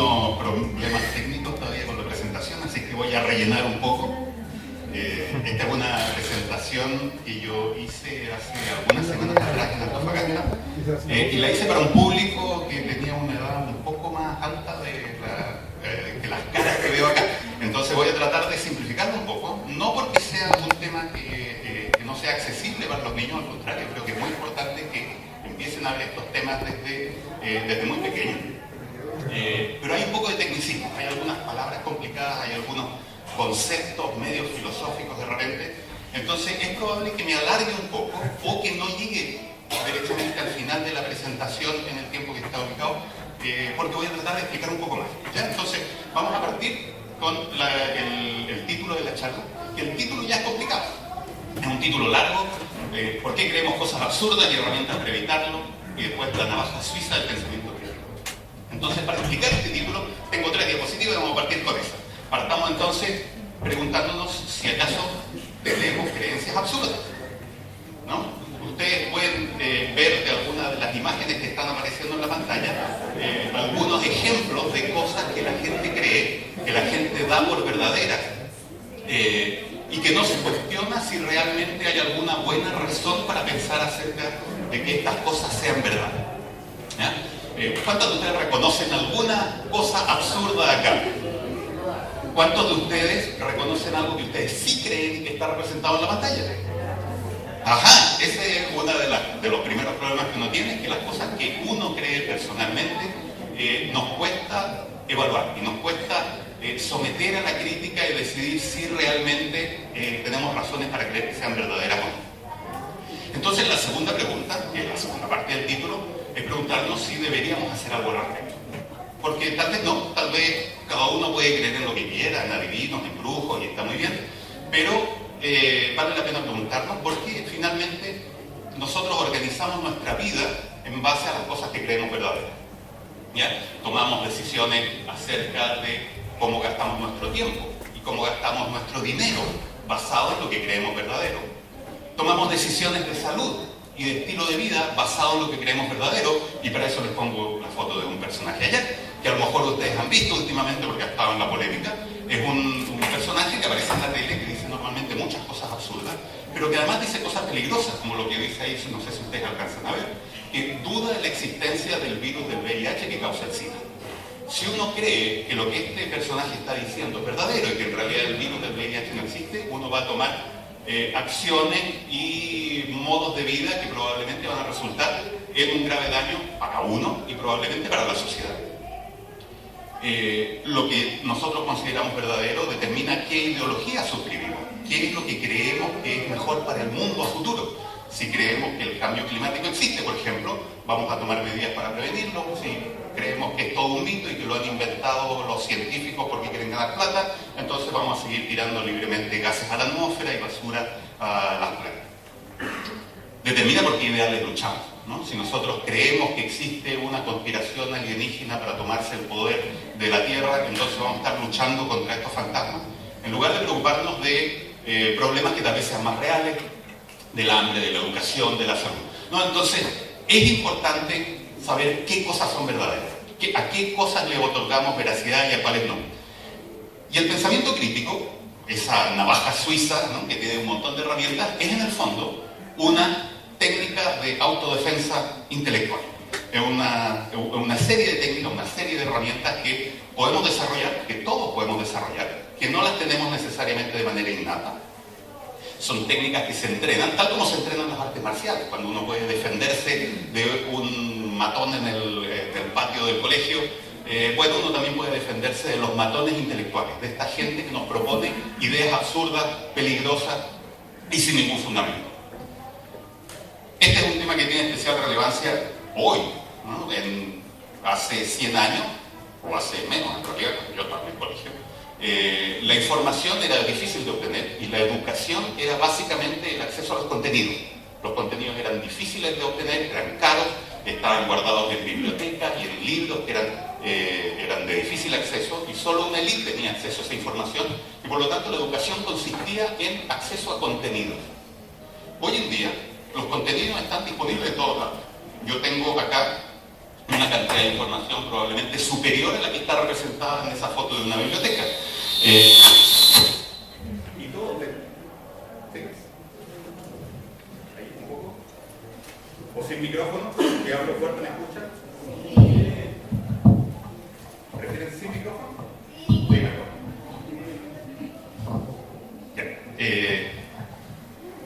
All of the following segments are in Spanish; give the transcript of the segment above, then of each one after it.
algunos problemas técnicos todavía con la presentación, así que voy a rellenar un poco. Esta es una presentación que yo hice hace algunas semanas atrás en Antofagasta, y la hice para un público que tenía una edad un poco más alta que las caras que veo acá. Entonces voy a tratar de simplificarlo un poco, no porque sea un tema que no sea accesible para los niños, al contrario, creo que es muy importante que empiecen a ver estos temas desde muy pequeños. Pero hay un poco de tecnicismo, hay algunas palabras complicadas, hay algunos conceptos medios filosóficos de repente. Entonces es probable que me alargue un poco o que no llegue directamente al final de la presentación en el tiempo que está ubicado, porque voy a tratar de explicar un poco más, ¿ya? Entonces vamos a partir con el título de la charla, que el título ya es complicado. Es un título largo, ¿por qué creemos cosas absurdas y herramientas para evitarlo? Y después la navaja suiza del pensamiento crítico. Entonces, para explicar este título, tengo 3 diapositivas y vamos a partir con eso. Partamos entonces preguntándonos si acaso tenemos creencias absurdas, ¿no? Ustedes pueden ver de algunas de las imágenes que están apareciendo en la pantalla algunos ejemplos de cosas que la gente cree, que la gente da por verdaderas, y que no se cuestiona si realmente hay alguna buena razón para pensar acerca de que estas cosas sean verdad, ¿ya? ¿Cuántos de ustedes reconocen alguna cosa absurda acá? ¿Cuántos de ustedes reconocen algo que ustedes sí creen que está representado en la pantalla? Ajá, ese es uno de los primeros problemas que uno tiene, que las cosas que uno cree personalmente nos cuesta evaluar y nos cuesta someter a la crítica y decidir si realmente tenemos razones para creer que sean verdaderas o no. Entonces la segunda pregunta, que es la segunda parte del título, es preguntarnos si deberíamos hacer algo al respecto. Porque tal vez no, tal vez cada uno puede creer en lo que quiera, en adivinos, en brujos, y está muy bien, pero vale la pena preguntarnos porque finalmente nosotros organizamos nuestra vida en base a las cosas que creemos verdaderas, ¿ya? Tomamos decisiones acerca de cómo gastamos nuestro tiempo y cómo gastamos nuestro dinero basado en lo que creemos verdadero. Tomamos decisiones de salud y de estilo de vida basado en lo que creemos verdadero, y para eso les pongo la foto de un personaje allá, que a lo mejor ustedes han visto últimamente porque ha estado en la polémica. Es un personaje que aparece en la tele, que dice normalmente muchas cosas absurdas, pero que además dice cosas peligrosas, como lo que dice ahí, no sé si ustedes alcanzan a ver, que duda de la existencia del virus del VIH que causa el SIDA. Si uno cree que lo que este personaje está diciendo es verdadero y que en realidad el virus del VIH no existe, uno va a tomar acciones y modos de vida que probablemente van a resultar en un grave daño para uno y probablemente para la sociedad. Lo que nosotros consideramos verdadero determina qué ideología suscribimos, qué es lo que creemos que es mejor para el mundo a futuro. Si creemos que el cambio climático existe, por ejemplo, vamos a tomar medidas para prevenirlo. Si creemos que es todo un mito y que lo han inventado los científicos porque quieren ganar plata, entonces vamos a seguir tirando libremente gases a la atmósfera y basura a las playas. Determina por qué ideales luchamos, ¿no? Si nosotros creemos que existe una conspiración alienígena para tomarse el poder de la Tierra, entonces vamos a estar luchando contra estos fantasmas, en lugar de preocuparnos de problemas que tal vez sean más reales, del hambre, de la educación, de la salud, ¿no? Entonces es importante saber qué cosas son verdaderas, a qué cosas le otorgamos veracidad y a cuáles no. Y el pensamiento crítico, esa navaja suiza, ¿no?, que tiene un montón de herramientas, es en el fondo una técnica de autodefensa intelectual. Es una serie de técnicas, una serie de herramientas que podemos desarrollar, que todos podemos desarrollar, que no las tenemos necesariamente de manera innata. Son técnicas que se entrenan, tal como se entrenan las artes marciales, cuando uno puede defenderse de un matón en el patio del colegio. Bueno, uno también puede defenderse de los matones intelectuales, de esta gente que nos propone ideas absurdas, peligrosas y sin ningún fundamento. Este es un tema que tiene especial relevancia hoy, ¿no? Hace 100 años, o hace menos en realidad, cuando yo estaba en el colegio, la información era difícil de obtener y la educación era básicamente el acceso a los contenidos. Los contenidos eran difíciles de obtener, eran caros, estaban guardados en bibliotecas y en libros que eran de difícil acceso, y solo una élite tenía acceso a esa información, y por lo tanto la educación consistía en acceso a contenidos. Hoy en día los contenidos están disponibles en todos lados. Yo tengo acá una cantidad de información probablemente superior a la que está representada en esa foto de una biblioteca. Y todo ¿sí? Ahí un poco. O sin micrófono, que hablo fuerte, ¿me escuchan? ¿Prefieren sin micrófono? Sí, mejor.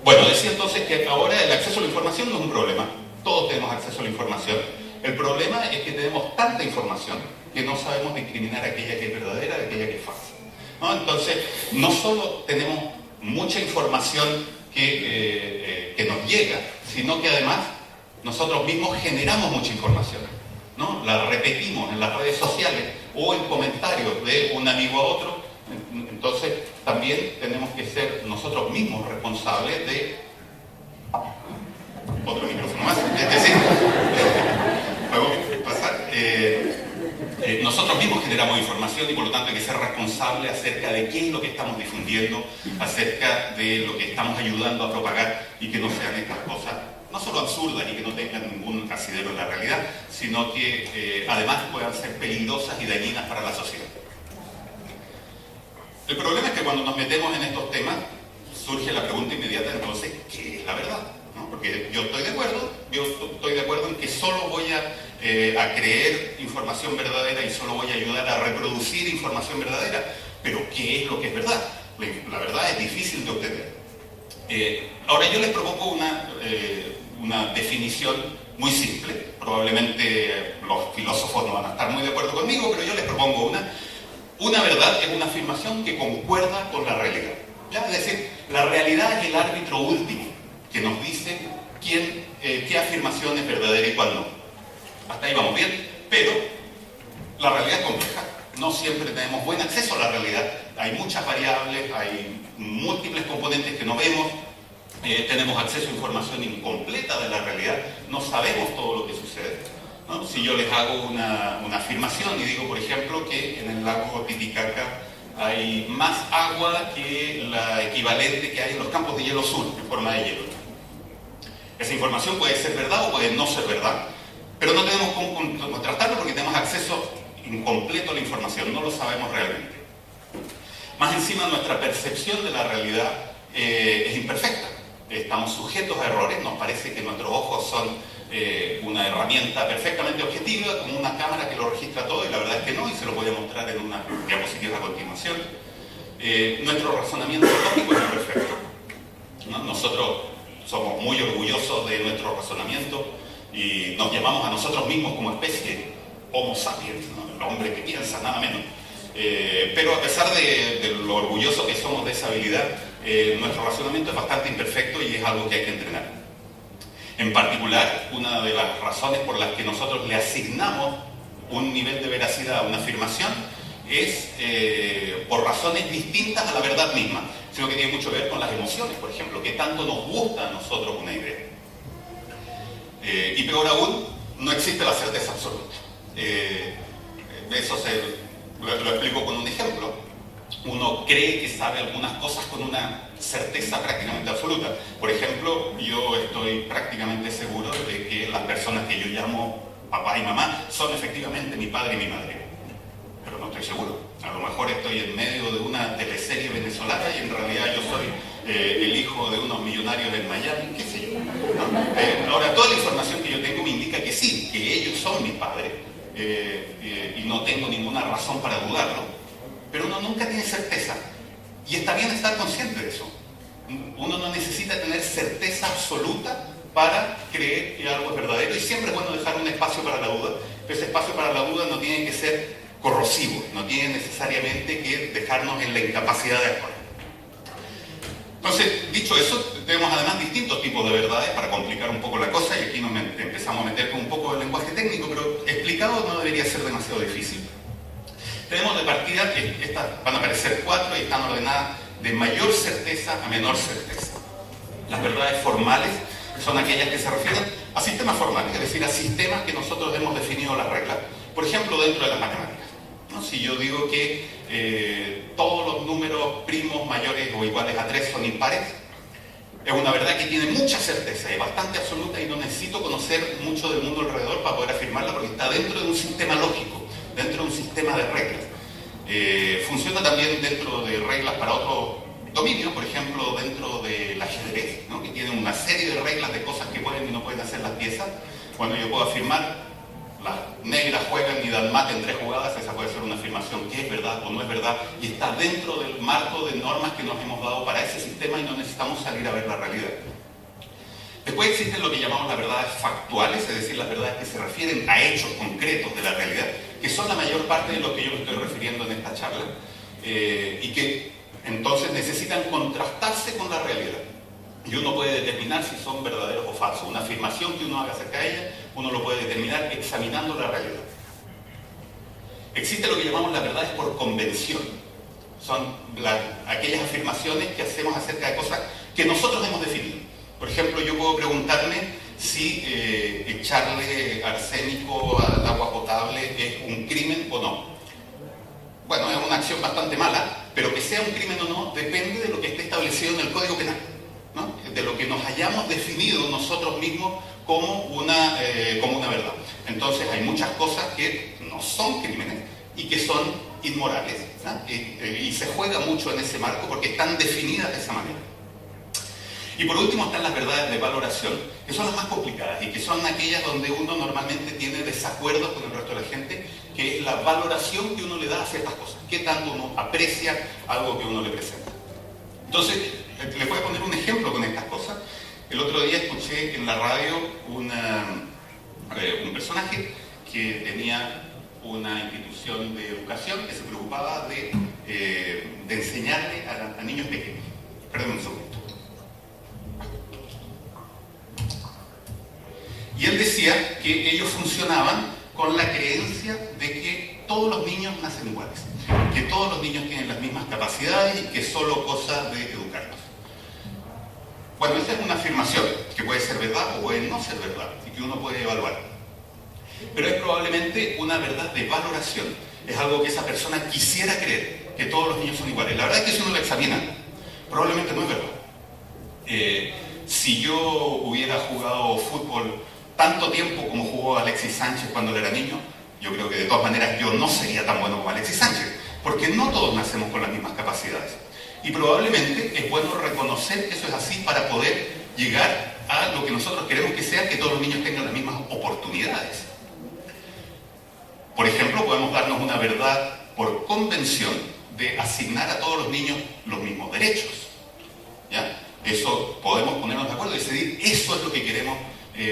Bueno, decía entonces que ahora el acceso a la información no es un problema. Todos tenemos acceso a la información. El problema es que tenemos tanta información que no sabemos discriminar aquella que es verdadera de aquella que es falsa, ¿no? Entonces, no solo tenemos mucha información que nos llega, sino que además nosotros mismos generamos mucha información, ¿no? La repetimos en las redes sociales o en comentarios de un amigo a otro. Entonces, también tenemos que ser nosotros mismos responsables de... Otro micrófono más. Es decir, ¿puedo pasar? Nosotros mismos generamos información y por lo tanto hay que ser responsables acerca de qué es lo que estamos difundiendo, acerca de lo que estamos ayudando a propagar y que no sean estas cosas no solo absurdas y que no tengan ningún asidero en la realidad, sino que además puedan ser peligrosas y dañinas para la sociedad. El problema es que cuando nos metemos en estos temas surge la pregunta inmediata, entonces, ¿qué es la verdad? ¿No? Porque yo estoy de acuerdo en que solo voy a creer información verdadera y solo voy a ayudar a reproducir información verdadera, pero ¿qué es lo que es verdad? La verdad es difícil de obtener. Ahora yo les propongo una definición muy simple. Probablemente los filósofos no van a estar muy de acuerdo conmigo, pero yo les propongo una. Una verdad es una afirmación que concuerda con la realidad. ¿Ya? Es decir, la realidad es el árbitro último que nos dice qué afirmación es verdadera y cuál no. Hasta ahí vamos bien, pero la realidad es compleja. No siempre tenemos buen acceso a la realidad. Hay muchas variables, hay múltiples componentes que no vemos. Tenemos acceso a información incompleta de la realidad. No sabemos todo lo que sucede, ¿no? Si yo les hago una afirmación y digo, por ejemplo, que en el lago Titicaca hay más agua que la equivalente que hay en los campos de hielo sur, en forma de hielo. Esa información puede ser verdad o puede no ser verdad, pero no tenemos cómo contrastarlo porque tenemos acceso incompleto a la información, no lo sabemos realmente. Más encima, nuestra percepción de la realidad es imperfecta. Estamos sujetos a errores, nos parece que nuestros ojos son una herramienta perfectamente objetiva, como una cámara que lo registra todo, y la verdad es que no, y se lo voy a mostrar en una diapositiva a continuación. Nuestro razonamiento lógico es imperfecto, ¿no? Nosotros somos muy orgullosos de nuestro razonamiento y nos llamamos a nosotros mismos como especie Homo sapiens, ¿no? El hombre que piensa, nada menos. Pero a pesar de lo orgullosos que somos de esa habilidad, nuestro razonamiento es bastante imperfecto y es algo que hay que entrenar. En particular, una de las razones por las que nosotros le asignamos un nivel de veracidad a una afirmación es por razones distintas a la verdad misma, sino que tiene mucho que ver con las emociones, por ejemplo, que tanto nos gusta a nosotros una idea. Y peor aún, no existe la certeza absoluta. Eso lo explico con un ejemplo. Uno cree que sabe algunas cosas con una certeza prácticamente absoluta. Por ejemplo, yo estoy prácticamente seguro de que las personas que yo llamo papá y mamá son efectivamente mi padre y mi madre. Pero no estoy seguro. A lo mejor estoy en medio de una teleserie venezolana y en realidad yo soy el hijo de unos millonarios en Miami, qué sé yo, ¿no? Ahora, toda la información que yo tengo me indica que sí, que ellos son mis padres, y no tengo ninguna razón para dudarlo. Pero uno nunca tiene certeza. Y está bien estar consciente de eso. Uno no necesita tener certeza absoluta para creer que algo es verdadero. Y siempre es bueno dejar un espacio para la duda. Pero ese espacio para la duda no tiene que ser corrosivo. No tiene necesariamente que dejarnos en la incapacidad de actuar. Entonces, dicho eso, tenemos además distintos tipos de verdades para complicar un poco la cosa. Y aquí nos empezamos a meter con un poco de lenguaje técnico, pero explicado no debería ser demasiado difícil. Tenemos de partida que estas van a aparecer 4 y están ordenadas de mayor certeza a menor certeza. Las verdades formales son aquellas que se refieren a sistemas formales, es decir, a sistemas que nosotros hemos definido las reglas. Por ejemplo, dentro de las matemáticas, ¿no? Si yo digo que todos los números primos mayores o iguales a 3 son impares, Es una verdad que tiene mucha certeza, es bastante absoluta y no necesito conocer mucho del mundo alrededor para poder afirmarla porque está dentro de un sistema lógico, dentro de un sistema de reglas. Funciona también dentro de reglas para otros dominios, por ejemplo, dentro del ajedrez, ¿no? Que tiene una serie de reglas de cosas que pueden y no pueden hacer las piezas. Bueno, yo puedo afirmar, las negras juegan y dan mate en 3 jugadas, esa puede ser una afirmación que es verdad o no es verdad, y está dentro del marco de normas que nos hemos dado para ese sistema y no necesitamos salir a ver la realidad. Después existen lo que llamamos las verdades factuales, es decir, las verdades que se refieren a hechos concretos de la realidad, que son la mayor parte de lo que yo me estoy refiriendo en esta charla, y que entonces necesitan contrastarse con la realidad. Y uno puede determinar si son verdaderos o falsos. Una afirmación que uno haga acerca de ella, uno lo puede determinar examinando la realidad. Existe lo que llamamos las verdades por convención. Son aquellas afirmaciones que hacemos acerca de cosas que nosotros hemos definido. Por ejemplo, yo puedo preguntarme si echarle arsénico al agua potable es un crimen o no. Bueno, es una acción bastante mala, pero que sea un crimen o no depende de lo que esté establecido en el Código Penal, ¿no? De lo que nos hayamos definido nosotros mismos como una verdad. Entonces hay muchas cosas que no son crímenes y que son inmorales, ¿no? Y se juega mucho en ese marco porque están definidas de esa manera. Y por último están las verdades de valoración, que son las más complicadas y que son aquellas donde uno normalmente tiene desacuerdos con el resto de la gente, que es la valoración que uno le da a ciertas cosas, qué tanto uno aprecia algo que uno le presenta. Entonces, les voy a poner un ejemplo con estas cosas. El otro día escuché en la radio un personaje que tenía una institución de educación que se preocupaba de enseñarle a niños pequeños. Perdón un segundo. Y él decía que ellos funcionaban con la creencia de que todos los niños nacen iguales, que todos los niños tienen las mismas capacidades y que es solo cosa de educarlos. Bueno, esa es una afirmación que puede ser verdad o puede no ser verdad y que uno puede evaluar. Pero es probablemente una verdad de valoración. Es algo que esa persona quisiera creer, que todos los niños son iguales. La verdad es que si uno lo examina, probablemente no es verdad. Si yo hubiera jugado fútbol tanto tiempo como jugó Alexis Sánchez cuando él era niño, yo creo que de todas maneras yo no sería tan bueno como Alexis Sánchez, porque no todos nacemos con las mismas capacidades. Y probablemente es bueno reconocer que eso es así para poder llegar a lo que nosotros queremos que sea, que todos los niños tengan las mismas oportunidades. Por ejemplo, podemos darnos una verdad por convención de asignar a todos los niños los mismos derechos, ¿ya? Eso podemos ponernos de acuerdo y decidir, eso es lo que queremos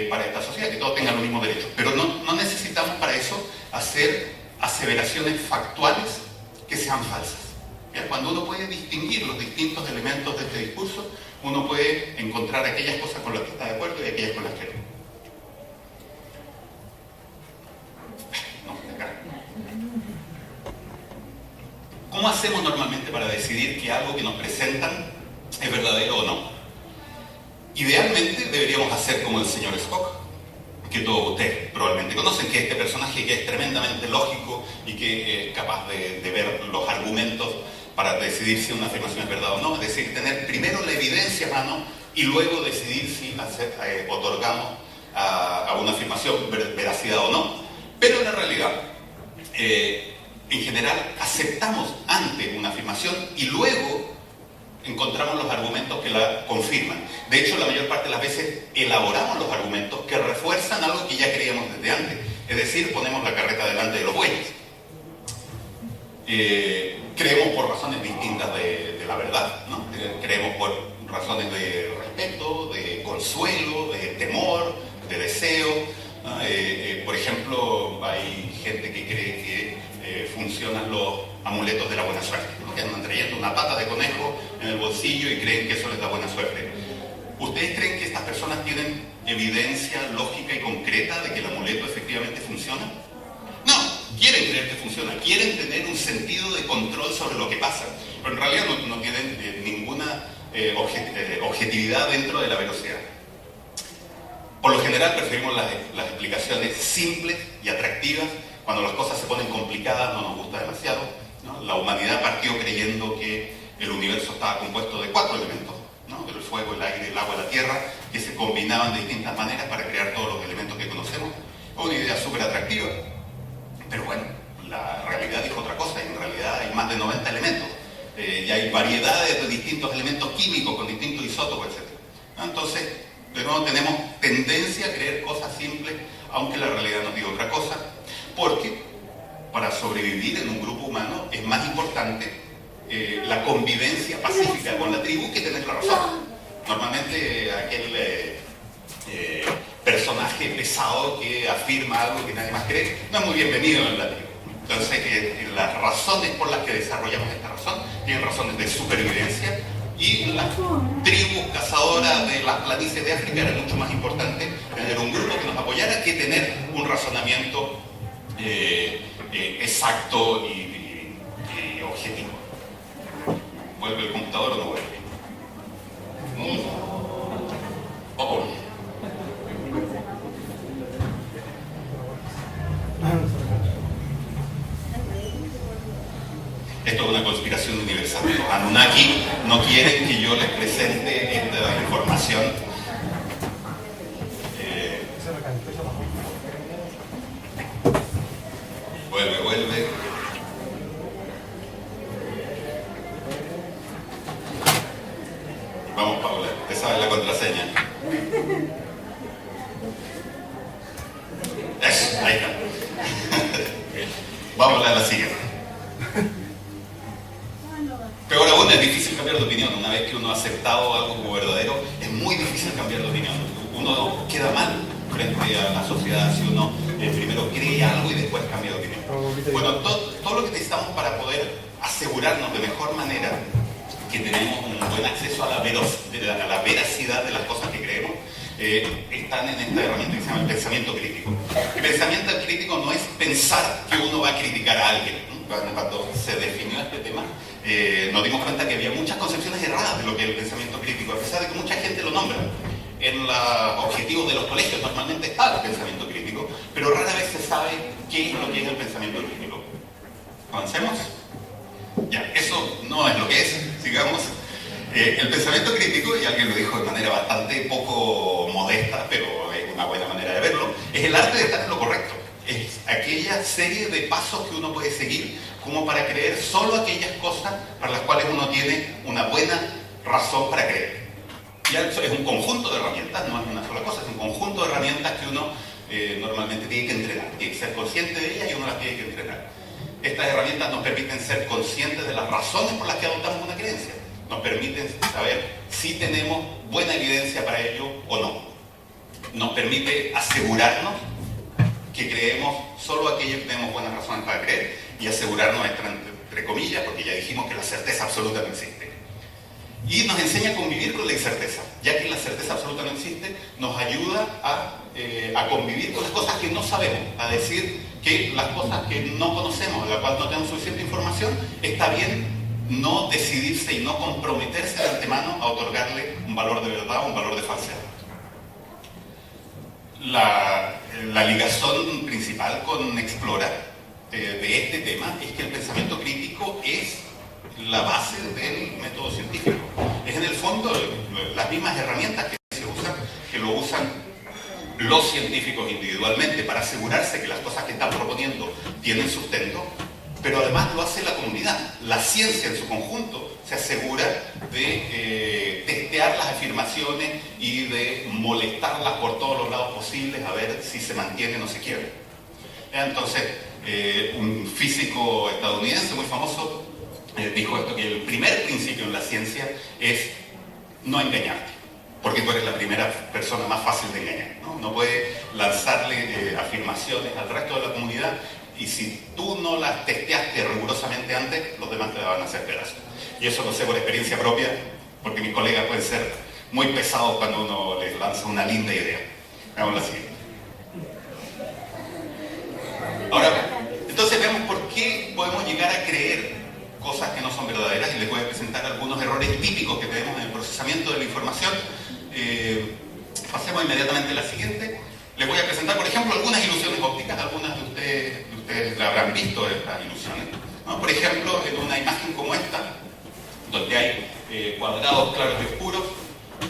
para esta sociedad, que todos tengan los mismos derechos. Pero no necesitamos para eso hacer aseveraciones factuales que sean falsas. ¿Ya? Cuando uno puede distinguir los distintos elementos de este discurso, uno puede encontrar aquellas cosas con las que está de acuerdo y aquellas con las que no. Acá. ¿Cómo hacemos normalmente para decidir que algo que nos presentan es verdadero o no? Idealmente deberíamos hacer como el señor Spock, que todos ustedes probablemente conocen, que es este personaje que es tremendamente lógico y que es capaz de ver los argumentos para decidir si una afirmación es verdad o no, es decir, tener primero la evidencia a mano y luego decidir si otorgamos a una afirmación veracidad o no. Pero en la realidad, en general, aceptamos ante una afirmación y luego encontramos los argumentos que la confirman. De hecho, la mayor parte de las veces elaboramos los argumentos que refuerzan algo que ya creíamos desde antes. Es decir, ponemos la carreta delante de los bueyes. Creemos por razones distintas de la verdad, ¿no? Creemos por razones de respeto, de consuelo, de temor, de deseo, ¿no? Por ejemplo, hay gente que cree que funcionan los amuletos de la buena suerte, ¿no? Que andan trayendo una pata de conejo en el bolsillo y creen que eso les da buena suerte. ¿Ustedes creen que estas personas tienen evidencia lógica y concreta de que el amuleto efectivamente funciona? No, quieren creer que funciona, quieren tener un sentido de control sobre lo que pasa, pero en realidad no tienen ninguna objetividad dentro de la velocidad. Por lo general preferimos las explicaciones simples y atractivas. Cuando las cosas se ponen complicadas no nos gusta demasiado, ¿no? La humanidad partió creyendo que el universo estaba compuesto de 4 elementos, ¿no? El fuego, el aire, el agua, la tierra, que se combinaban de distintas maneras para crear todos los elementos que conocemos. Una idea súper atractiva, pero bueno, la realidad dijo otra cosa, y en realidad hay más de 90 elementos, y hay variedades de distintos elementos químicos con distintos isótopos, etc. Entonces, de nuevo tenemos tendencia a creer cosas simples, aunque la realidad nos diga otra cosa, porque para sobrevivir en un grupo humano es más importante la convivencia pacífica con la tribu que tener la razón. Normalmente aquel personaje pesado que afirma algo que nadie más cree no es muy bienvenido en la tribu. Entonces las razones por las que desarrollamos esta razón tienen razones de supervivencia, y las tribus cazadoras de las planicies de África era mucho más importante tener un grupo que nos apoyara que tener un razonamiento exacto y objetivo. ¿Vuelve el computador o no vuelve? Oh. Esto es una conspiración universal. Los Anunnaki no quieren que yo les presente esta información. Vuelve. Vamos, Paula, usted sabe la contraseña. Eso, ahí está. Vamos a la siguiente. Peor aún, es difícil cambiar de opinión. Una vez que uno ha aceptado algo como verdadero, es muy difícil cambiar de opinión. Uno queda mal frente a la sociedad si uno primero cree algo y después cambia de opinión. Bueno, todo lo que necesitamos para poder asegurarnos de mejor manera que tenemos un buen acceso a la veracidad de las cosas que creemos, están en esta herramienta que se llama el pensamiento crítico. El pensamiento crítico no es pensar que uno va a criticar a alguien. Cuando se definió este tema, nos dimos cuenta que había muchas concepciones erradas de lo que es el pensamiento crítico, a pesar de que mucha gente lo nombra. En los objetivos de los colegios normalmente está el pensamiento crítico, pero rara vez se sabe qué es lo que es el pensamiento crítico. ¿Avancemos? Ya, eso no es lo que es, sigamos. El pensamiento crítico, y alguien lo dijo de manera bastante poco modesta, pero es una buena manera de verlo, es el arte de estar en lo correcto. Es aquella serie de pasos que uno puede seguir como para creer solo aquellas cosas para las cuales uno tiene una buena razón para creer. Ya eso es un conjunto de herramientas, no es una sola cosa, es un conjunto de herramientas que uno normalmente tiene que entrenar, tiene que ser consciente de ellas y uno las tiene que entrenar. Estas herramientas nos permiten ser conscientes de las razones por las que adoptamos una creencia, nos permiten saber si tenemos buena evidencia para ello o no, nos permite asegurarnos que creemos solo aquello que tenemos buenas razones para creer y asegurarnos entre comillas, porque ya dijimos que la certeza absoluta no existe. Y nos enseña a convivir con la incerteza, ya que la certeza absoluta no existe, nos ayuda a convivir con las cosas que no sabemos, a decir que las cosas que no conocemos, de las cuales no tenemos suficiente información, está bien no decidirse y no comprometerse de antemano a otorgarle un valor de verdad o un valor de falsedad. La ligazón principal con Explora de este tema es que el pensamiento crítico es la base del método científico. Es en el fondo las mismas herramientas que se usan, que lo usan los científicos individualmente para asegurarse que las cosas que están proponiendo tienen sustento, pero además lo hace la comunidad. La ciencia en su conjunto se asegura de testear las afirmaciones y de molestarlas por todos los lados posibles a ver si se mantienen o se quiebran. Entonces, un físico estadounidense muy famoso dijo esto, que el primer principio en la ciencia es no engañarte, porque tú eres la primera persona más fácil de engañar, ¿no? No puedes lanzarle afirmaciones al resto de la comunidad y si tú no las testeaste rigurosamente antes, los demás te la van a hacer pedazos. Y eso lo sé por experiencia propia, porque mis colegas pueden ser muy pesados cuando uno les lanza una linda idea. Veamos la siguiente. Ahora, entonces vemos por qué podemos llegar a creer cosas que no son verdaderas y les voy a presentar algunos errores típicos que tenemos en el procesamiento de la información. Pasemos inmediatamente a la siguiente. Les voy a presentar, por ejemplo, algunas ilusiones ópticas. Algunas de ustedes la habrán visto, estas ilusiones, ¿no? Por ejemplo, en una imagen como esta, donde hay cuadrados claros y oscuros,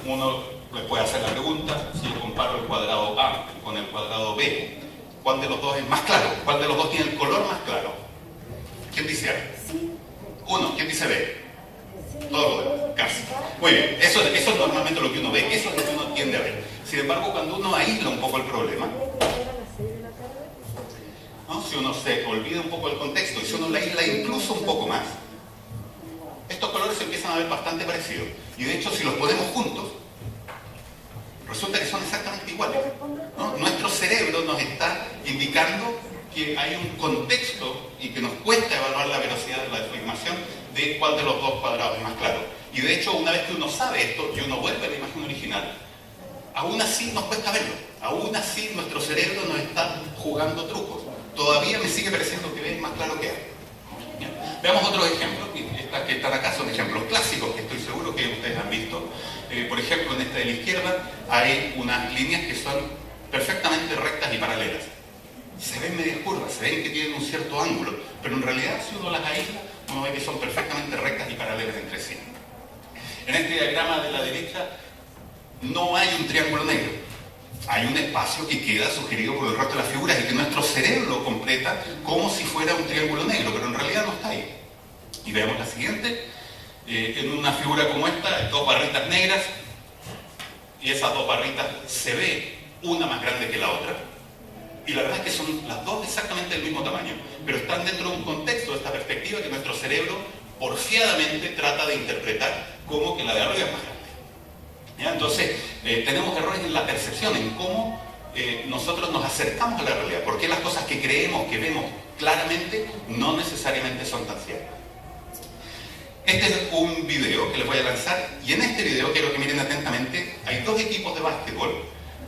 uno le puede hacer la pregunta, si yo comparo el cuadrado A con el cuadrado B, ¿cuál de los dos es más claro? ¿Cuál de los dos tiene el color más claro? ¿Quién dice A? Uno. ¿Quién dice B? Todos los demás, casi. Muy bien, eso es normalmente lo que uno ve, eso es lo que uno tiende a ver. Sin embargo, cuando uno aísla un poco el problema, ¿no? Si uno se olvida un poco del contexto y si uno la aísla incluso un poco más, estos colores se empiezan a ver bastante parecidos. Y de hecho, si los ponemos juntos, resulta que son exactamente iguales, ¿no? Nuestro cerebro nos está indicando que hay un contexto y que nos cuesta evaluar la velocidad de la deformación de cuál de los dos cuadrados es más claro. Y de hecho, una vez que uno sabe esto y uno vuelve a la imagen original, aún así nos cuesta verlo. Aún así nuestro cerebro nos está jugando trucos. Todavía me sigue pareciendo que B es más claro que A. ¿Ya? Veamos otros ejemplos. Estas que están acá son ejemplos clásicos que estoy seguro que ustedes han visto. Por ejemplo, en esta de la izquierda hay unas líneas que son perfectamente rectas y paralelas. Se ven medias curvas, se ven que tienen un cierto ángulo, pero en realidad si uno las aísla, uno ve que son perfectamente rectas y paralelas entre sí. En este diagrama de la derecha no hay un triángulo negro. Hay un espacio que queda sugerido por el resto de las figuras y que nuestro cerebro lo completa como si fuera un triángulo negro, pero en realidad no está ahí. Y veamos la siguiente. En una figura como esta, hay dos barritas negras y esas dos barritas se ve una más grande que la otra. Y la verdad es que son las dos exactamente del mismo tamaño, pero están dentro de un contexto de esta perspectiva que nuestro cerebro porfiadamente trata de interpretar como que la de arriba es más grande. ¿Ya? Entonces, tenemos errores en la percepción, en cómo nosotros nos acercamos a la realidad, porque las cosas que creemos, que vemos claramente, no necesariamente son tan ciertas. Este es un video que les voy a lanzar, y en este video quiero que miren atentamente, hay dos equipos de básquetbol,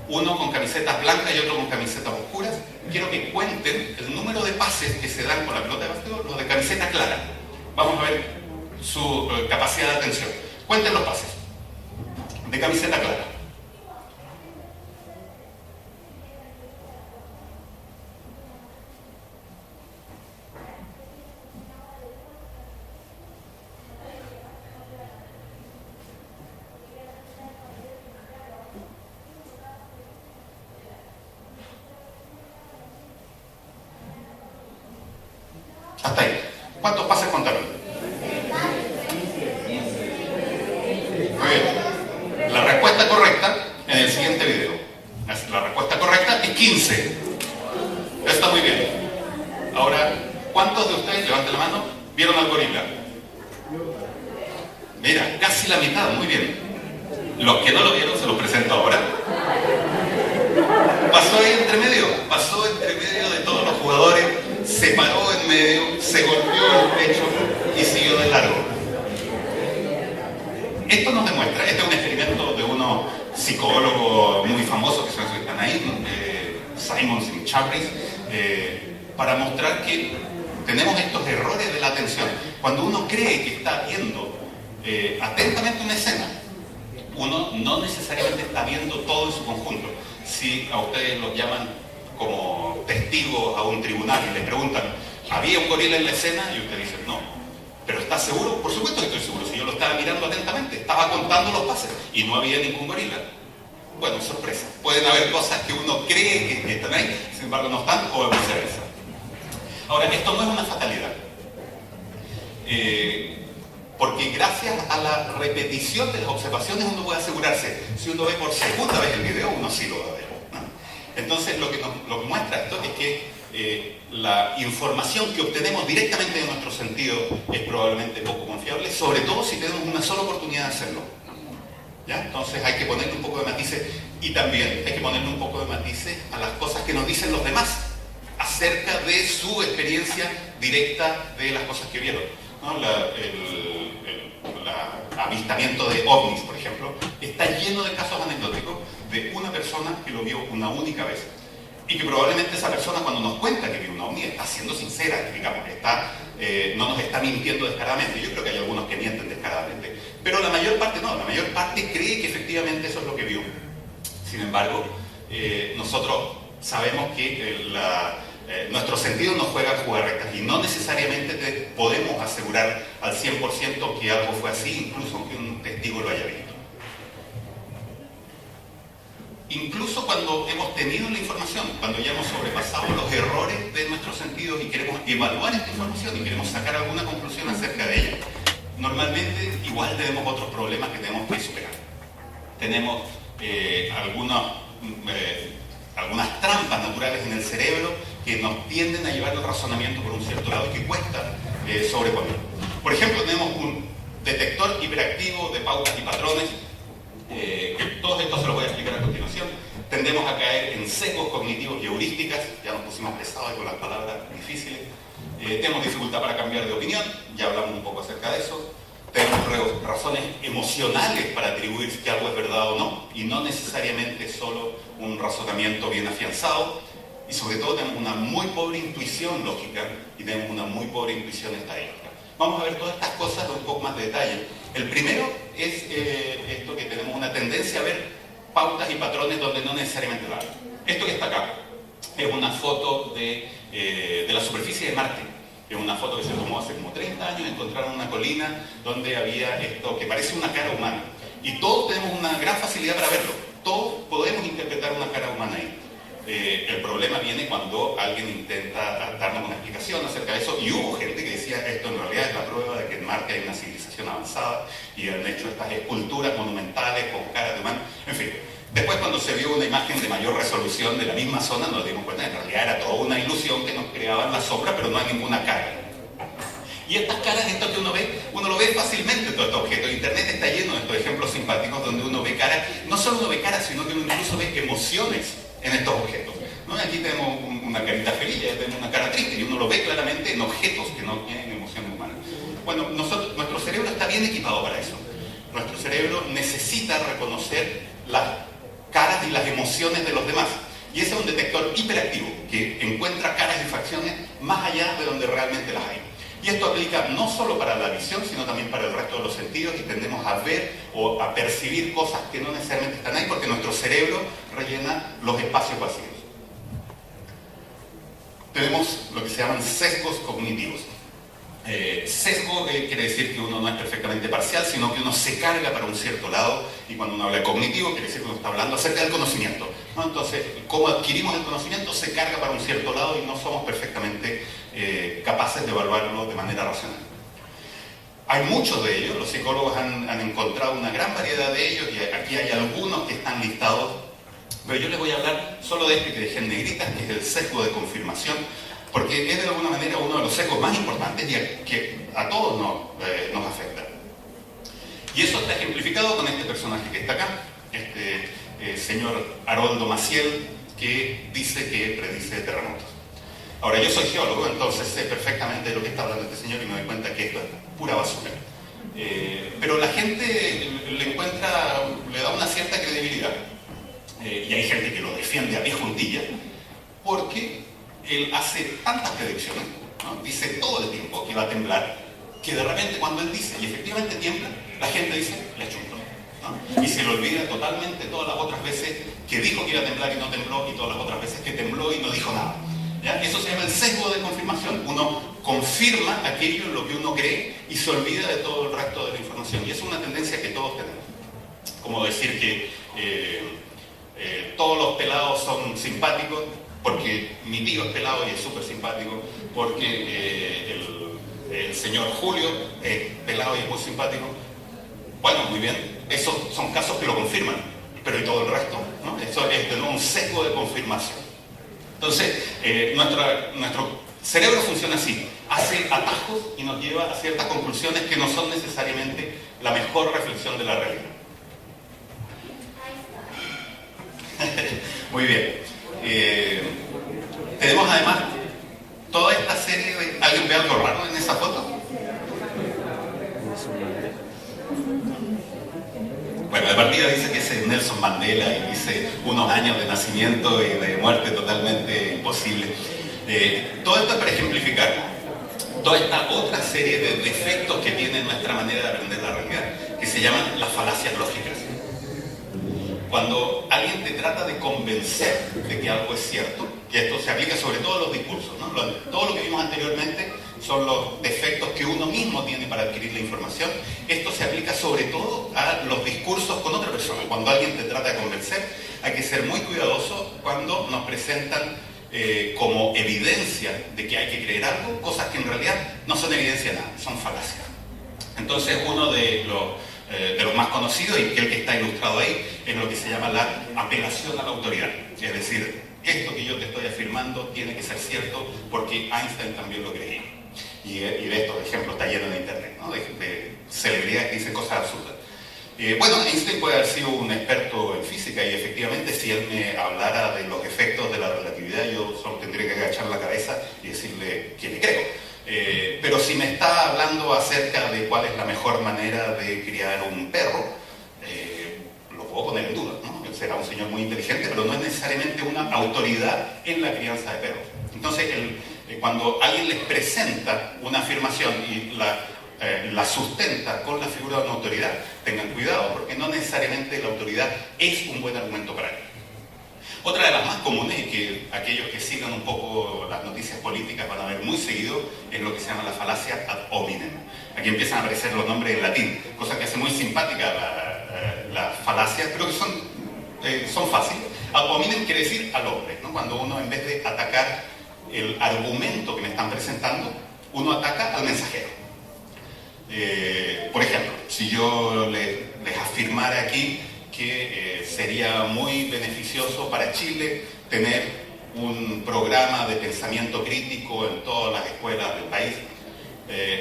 uno con camisetas blancas y otro con camisetas oscuras. Quiero que cuenten el número de pases que se dan con la pelota de básquetbol, los de camiseta clara. Vamos a ver su capacidad de atención. Cuenten los pases de camiseta clara. Hasta ahí. ¿Cuántos pases contaron? Muy bien. La respuesta correcta en el siguiente video. La respuesta correcta es 15. Está muy bien. Ahora, ¿cuántos de ustedes, levanten la mano, vieron al gorila? Mira, casi la mitad, muy bien. Los que no lo vieron se los presento ahora. Pasó ahí entre medio de todos los jugadores, se paró en medio, se golpeó el pecho y siguió de largo. Esto nos demuestra, este es un experimento de unos psicólogos muy famosos que están ahí, Simons y Chapris, para mostrar que tenemos estos errores de la atención. Cuando uno cree que está viendo atentamente una escena, uno no necesariamente está viendo todo en su conjunto. Si a ustedes los llaman como testigos a un tribunal y les preguntan, ¿había un gorila en la escena? Y usted dice, no. ¿Pero estás seguro? Por supuesto que estoy seguro. Si yo lo estaba mirando atentamente, estaba contando los pases y no había ningún gorila. Bueno, sorpresa. Pueden haber cosas que uno cree que están ahí, sin embargo no están, o viceversa. Ahora, esto no es una fatalidad. Porque gracias a la repetición de las observaciones uno puede asegurarse. Si uno ve por segunda vez el video, uno sí lo va a ver, ¿no? Entonces lo que muestra esto es que la información que obtenemos directamente de nuestro sentido es probablemente poco confiable, sobre todo si tenemos una sola oportunidad de hacerlo, ¿no? ¿Ya? Entonces hay que ponerle un poco de matices, y también hay que ponerle un poco de matices a las cosas que nos dicen los demás acerca de su experiencia directa de las cosas que vieron, ¿no? El avistamiento de ovnis, por ejemplo, está lleno de casos anecdóticos de una persona que lo vio una única vez y que probablemente esa persona, cuando nos cuenta que vio un ovni, está siendo sincera, digamos, no nos está mintiendo descaradamente. Yo creo que hay algunos que mienten descaradamente, pero la mayor parte no, la mayor parte cree que efectivamente eso es lo que vio. Sin embargo, nosotros sabemos que nuestros sentidos nos juegan jugarretas y no necesariamente podemos asegurar al 100% que algo fue así, incluso aunque un testigo lo haya visto. incluso cuando hemos tenido la información, cuando ya hemos sobrepasado los errores de nuestros sentidos y queremos evaluar esta información y queremos sacar alguna conclusión acerca de ella, normalmente igual tenemos otros problemas que tenemos que superar. Tenemos algunas trampas naturales en el cerebro que nos tienden a llevar el razonamiento por un cierto lado y que cuesta sobreponer. Por ejemplo, tenemos un detector hiperactivo de pautas y patrones, que todos estos se los voy a explicar a continuación. Tendemos a caer en sesgos cognitivos y heurísticas, ya nos pusimos pesados con las palabras difíciles. Tenemos dificultad para cambiar de opinión, ya hablamos un poco acerca de eso. Tenemos razones emocionales para atribuir que algo es verdad o no, y no necesariamente solo un razonamiento bien afianzado. Y sobre todo tenemos una muy pobre intuición lógica y tenemos una muy pobre intuición estadística. Vamos a ver todas estas cosas con un poco más de detalle. El primero es esto que tenemos una tendencia a ver pautas y patrones donde no necesariamente la hay. Esto que está acá es una foto de la superficie de Marte. Es una foto que se tomó hace como 30 años. Encontraron una colina donde había esto que parece una cara humana. Y todos tenemos una gran facilidad para verlo. Todos podemos interpretar una cara humana ahí. El problema viene cuando alguien intenta darnos una explicación acerca de eso, y hubo gente que decía esto en realidad es la prueba de que en Marte hay una civilización avanzada y han hecho estas esculturas monumentales con cara de humano, en fin. Después, cuando se vio una imagen de mayor resolución de la misma zona, nos dimos cuenta que en realidad era toda una ilusión que nos creaban la sombra, pero no hay ninguna cara. Y estas caras, esto que uno lo ve fácilmente en todo este objeto. Internet está lleno de estos ejemplos simpáticos donde uno ve caras, no solo uno ve caras, sino que uno incluso ve emociones en estos objetos, ¿no? Aquí tenemos una carita feliz, ya tenemos una cara triste, y uno lo ve claramente en objetos que no tienen emociones humanas. Bueno, nuestro cerebro está bien equipado para eso. Nuestro cerebro necesita reconocer las caras y las emociones de los demás. Y ese es un detector hiperactivo que encuentra caras y facciones más allá de donde realmente las hay. Y esto aplica no solo para la visión, sino también para el resto de los sentidos, y tendemos a ver o a percibir cosas que no necesariamente están ahí porque nuestro cerebro rellena los espacios vacíos. Tenemos lo que se llaman sesgos cognitivos. Sesgo quiere decir que uno no es perfectamente parcial, sino que uno se carga para un cierto lado, y cuando uno habla de cognitivo quiere decir que uno está hablando acerca del conocimiento, ¿no? Entonces, cómo adquirimos el conocimiento se carga para un cierto lado y no somos perfectamente capaces de evaluarlo de manera racional. Hay muchos de ellos, los psicólogos han encontrado una gran variedad de ellos, y aquí hay algunos que están listados, pero yo les voy a hablar solo de este que dejé en negritas, que es el sesgo de confirmación, porque es de alguna manera uno de los sesgos más importantes y que a todos nos afecta. Y eso está ejemplificado con este personaje que está acá, este señor Haroldo Maciel, que dice que predice terremotos. Ahora, yo soy geólogo, entonces sé perfectamente de lo que está hablando este señor y me doy cuenta que esto es pura basura. Pero la gente le da una cierta credibilidad. Y hay gente que lo defiende a pie juntilla, porque él hace tantas predicciones, ¿no? Dice todo el tiempo que va a temblar, que de repente cuando él dice, y efectivamente tiembla, la gente dice, le chuntó, ¿no? Y se le olvida totalmente todas las otras veces que dijo que iba a temblar y no tembló, y todas las otras veces que tembló y no dijo nada. ¿Ya? Eso se llama el sesgo de confirmación. Uno confirma aquello en lo que uno cree y se olvida de todo el resto de la información. Y eso es una tendencia que todos tenemos. Como decir que todos los pelados son simpáticos, porque mi tío es pelado y es súper simpático, porque el señor Julio es pelado y es muy simpático. Bueno, muy bien, esos son casos que lo confirman, pero ¿y todo el resto? ¿No? Eso es de nuevo un sesgo de confirmación. Entonces, nuestro cerebro funciona así, hace atajos y nos lleva a ciertas conclusiones que no son necesariamente la mejor reflexión de la realidad. Muy bien. Tenemos además toda esta serie de... ¿Alguien ve algo raro en esa foto? Bueno, de partida dice que ese es Nelson Mandela y dice unos años de nacimiento y de muerte totalmente imposible. Todo esto es para ejemplificar toda esta otra serie de defectos que tiene nuestra manera de aprender la realidad, que se llaman las falacias lógicas. Cuando alguien te trata de convencer de que algo es cierto, y esto se aplica sobre todo a los discursos, ¿no? Todo lo que vimos anteriormente son los defectos que uno mismo tiene para adquirir la información. Esto se aplica sobre todo a los discursos con otra persona. Cuando alguien te trata de convencer, hay que ser muy cuidadoso cuando nos presentan como evidencia de que hay que creer algo, cosas que en realidad no son evidencia de nada, son falacias. Entonces, uno de los más conocidos, y el que está ilustrado ahí, es lo que se llama la apelación a la autoridad. Es decir, esto que yo te estoy afirmando tiene que ser cierto porque Einstein también lo creía. Y de estos ejemplos está lleno en internet, ¿no? de celebridades que dicen cosas absurdas. Bueno, Einstein puede haber sido un experto en física y efectivamente si él me hablara de los efectos de la relatividad yo solo tendría que agachar la cabeza y decirle que le creo. Pero si me está hablando acerca de cuál es la mejor manera de criar un perro, lo puedo poner en duda, ¿no? Él será un señor muy inteligente, pero no es necesariamente una autoridad en la crianza de perros. Entonces, cuando alguien les presenta una afirmación y la sustenta con la figura de una autoridad, tengan cuidado porque no necesariamente la autoridad es un buen argumento para ello. Otra de las más comunes y que aquellos que sigan un poco las noticias políticas van a ver muy seguido es lo que se llama la falacia ad hominem. Aquí empiezan a aparecer los nombres en latín, cosa que hace muy simpática la falacia, pero que son fáciles. Ad hominem quiere decir al hombre, ¿no? Cuando uno en vez de atacar el argumento que me están presentando, uno ataca al mensajero. Por ejemplo, si yo les afirmara aquí que sería muy beneficioso para Chile tener un programa de pensamiento crítico en todas las escuelas del país,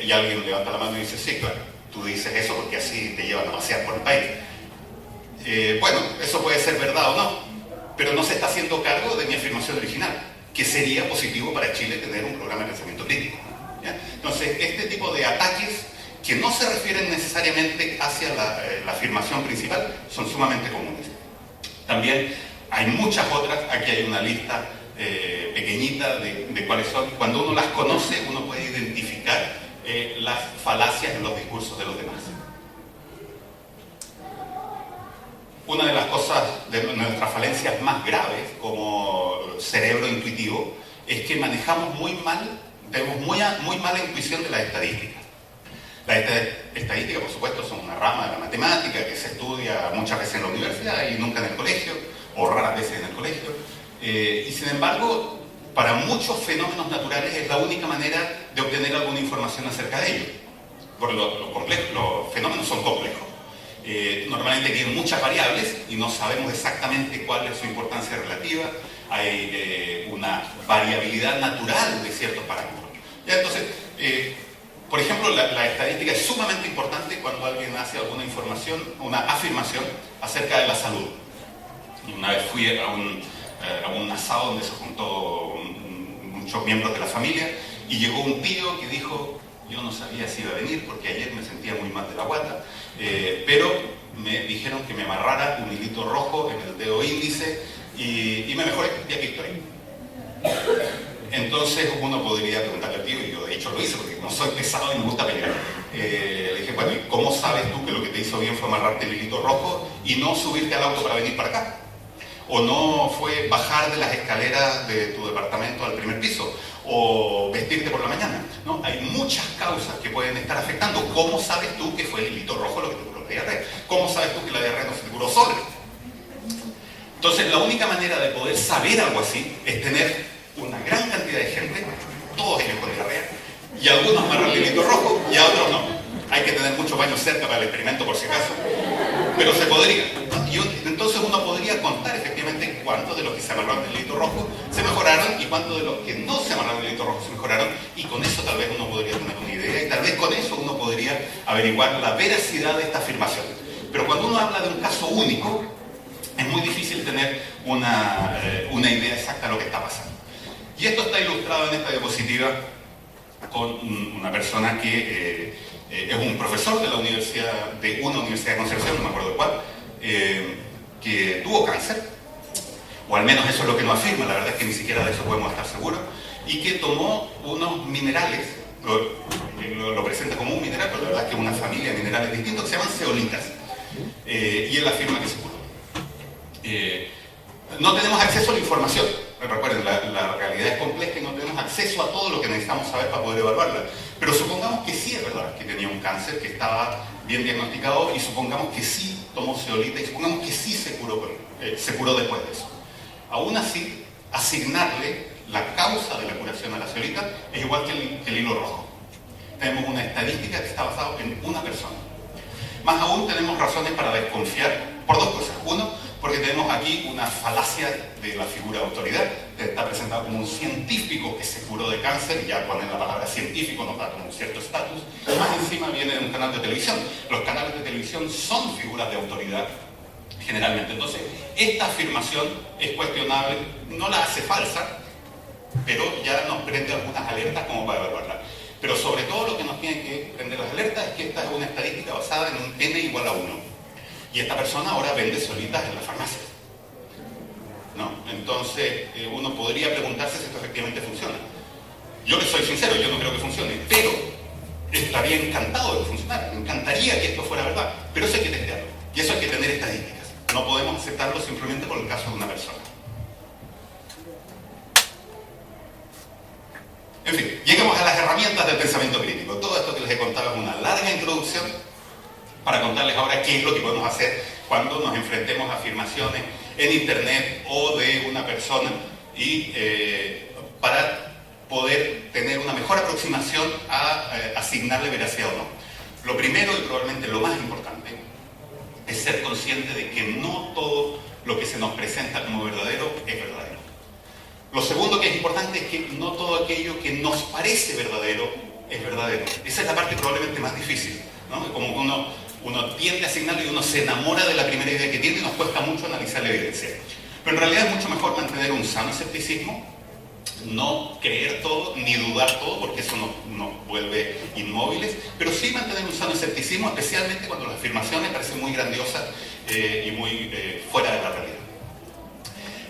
y alguien levanta la mano y dice, sí, claro, tú dices eso porque así te llevan a pasear por el país. Bueno, eso puede ser verdad o no, pero no se está haciendo cargo de mi afirmación original, que sería positivo para Chile tener un programa de pensamiento crítico, ¿ya? Entonces, este tipo de ataques que no se refieren necesariamente hacia la afirmación principal, son sumamente comunes. También hay muchas otras, aquí hay una lista pequeñita de cuáles son. Cuando uno las conoce, uno puede identificar las falacias en los discursos de los demás. Una de las cosas, de nuestras falencias más graves como cerebro intuitivo, es que manejamos muy mal, tenemos muy mala intuición de las estadísticas. Las estadísticas, por supuesto, son una rama de la matemática que se estudia muchas veces en la universidad y nunca en el colegio, o raras veces en el colegio. Y sin embargo, para muchos fenómenos naturales es la única manera de obtener alguna información acerca de ellos. Porque los fenómenos son complejos. Normalmente tienen muchas variables y no sabemos exactamente cuál es su importancia relativa. Hay una variabilidad natural de ciertos parámetros. ¿Ya? Entonces, por ejemplo, la estadística es sumamente importante cuando alguien hace alguna una afirmación acerca de la salud. Y una vez fui a un asado donde se juntó muchos miembros de la familia y llegó un tío que dijo, yo no sabía si iba a venir porque ayer me sentía muy mal de la guata, pero me dijeron que me amarrara un hilito rojo en el dedo índice y me mejoré, y aquí estoy. Entonces uno podría preguntarle al tío, y yo de hecho lo hice porque no soy pesado y me gusta pelear. Le dije, bueno, ¿y cómo sabes tú que lo que te hizo bien fue amarrarte el hilito rojo y no subirte al auto para venir para acá? ¿O no fue bajar de las escaleras de tu departamento al primer piso? ¿O vestirte por la mañana? ¿No? Hay muchas causas que pueden estar afectando. ¿Cómo sabes tú que fue el hilito rojo lo que te curó la diarrea? ¿Cómo sabes tú que la diarrea no se te curó sola? Entonces, la única manera de poder saber algo así es tener una gran cantidad de gente, todos ellos con diarrea, y algunos amarran el hilito rojo y a otros no. Hay que tener muchos baños cerca para el experimento por si acaso, pero se podría, ¿no? Y entonces uno podría contar efectivamente cuántos de los que se amarraron el hilito rojo se mejoraron y cuántos de los que no se amarraron el hilito rojo se mejoraron, y con eso tal vez uno podría tener una idea y tal vez con eso uno podría averiguar la veracidad de esta afirmación. Pero cuando uno habla de un caso único, es muy difícil tener una idea exacta de lo que está pasando. Y esto está ilustrado en esta diapositiva con una persona que es un profesor de una universidad de Concepción, no me acuerdo de cuál, que tuvo cáncer, o al menos eso es lo que nos afirma, la verdad es que ni siquiera de eso podemos estar seguros, y que tomó unos minerales, lo presenta como un mineral, pero la verdad es que es una familia de minerales distintos que se llaman zeolitas, y él afirma que se curó. No tenemos acceso a la información. Recuerden, la realidad es compleja y no tenemos acceso a todo lo que necesitamos saber para poder evaluarla. Pero supongamos que sí es verdad que tenía un cáncer, que estaba bien diagnosticado, y supongamos que sí tomó zeolita, y supongamos que sí se curó después de eso. Aún así, asignarle la causa de la curación a la zeolita es igual que el hilo rojo. Tenemos una estadística que está basada en una persona. Más aún, tenemos razones para desconfiar por dos cosas. Uno, porque tenemos aquí una falacia de la figura de autoridad. Está presentado como un científico que se curó de cáncer, y ya poner la palabra científico nos da como un cierto estatus. Más encima viene de un canal de televisión. Los canales de televisión son figuras de autoridad generalmente. Entonces, esta afirmación es cuestionable, no la hace falsa, pero ya nos prende algunas alertas como para evaluarla. Pero sobre todo lo que nos tiene que prender las alertas es que esta es una estadística basada en un n igual a 1. Y esta persona ahora vende solitas en la farmacia. ¿No? Entonces, uno podría preguntarse si esto efectivamente funciona. Yo le soy sincero, yo no creo que funcione, pero estaría encantado de funcionar. Me encantaría que esto fuera verdad, pero eso hay que testearlo. Y eso hay que tener estadísticas. No podemos aceptarlo simplemente por el caso de una persona. En fin, llegamos a las herramientas del pensamiento crítico. Todo esto que les he contado es una larga introducción para contarles ahora qué es lo que podemos hacer cuando nos enfrentemos a afirmaciones en internet o de una persona, y para poder tener una mejor aproximación a asignarle veracidad o no. Lo primero y probablemente lo más importante es ser consciente de que no todo lo que se nos presenta como verdadero es verdadero. Lo segundo que es importante es que no todo aquello que nos parece verdadero es verdadero. Esa es la parte probablemente más difícil, ¿no? Como uno tiende a asignarlo y uno se enamora de la primera idea que tiene y nos cuesta mucho analizar la evidencia. Pero en realidad es mucho mejor mantener un sano escepticismo, no creer todo ni dudar todo, porque eso nos vuelve inmóviles, pero sí mantener un sano escepticismo, especialmente cuando las afirmaciones parecen muy grandiosas y muy fuera de la realidad.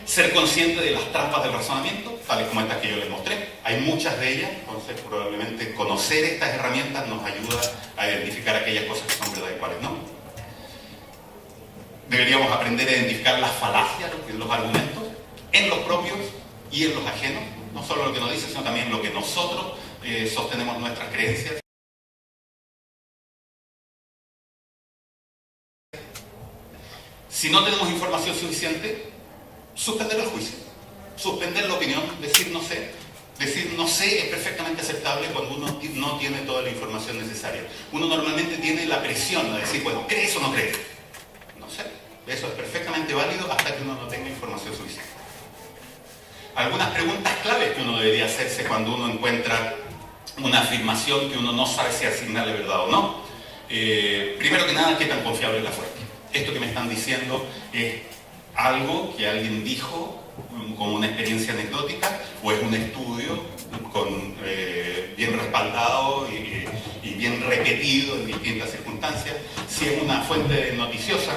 Ser consciente de las trampas del razonamiento, tales como estas que yo les mostré. Hay muchas de ellas, entonces probablemente conocer estas herramientas nos ayuda a identificar aquellas cosas que son verdad y cuáles no. Deberíamos aprender a identificar las falacias en los argumentos, en los propios y en los ajenos. No solo lo que nos dice, sino también lo que nosotros sostenemos nuestras creencias. Si no tenemos información suficiente, suspender el juicio, suspender la opinión, decir no sé. Decir no sé es perfectamente aceptable cuando uno no tiene toda la información necesaria. Uno normalmente tiene la presión de decir, bueno, ¿crees o no crees? No sé. Eso es perfectamente válido hasta que uno no tenga información suficiente. Algunas preguntas claves que uno debería hacerse cuando uno encuentra una afirmación que uno no sabe si asignarle verdad o no. Primero que nada, ¿qué tan confiable es la fuente? Esto que me están diciendo es algo que alguien dijo como una experiencia anecdótica, o es un estudio bien respaldado y bien repetido en distintas circunstancias. Si es una fuente noticiosa,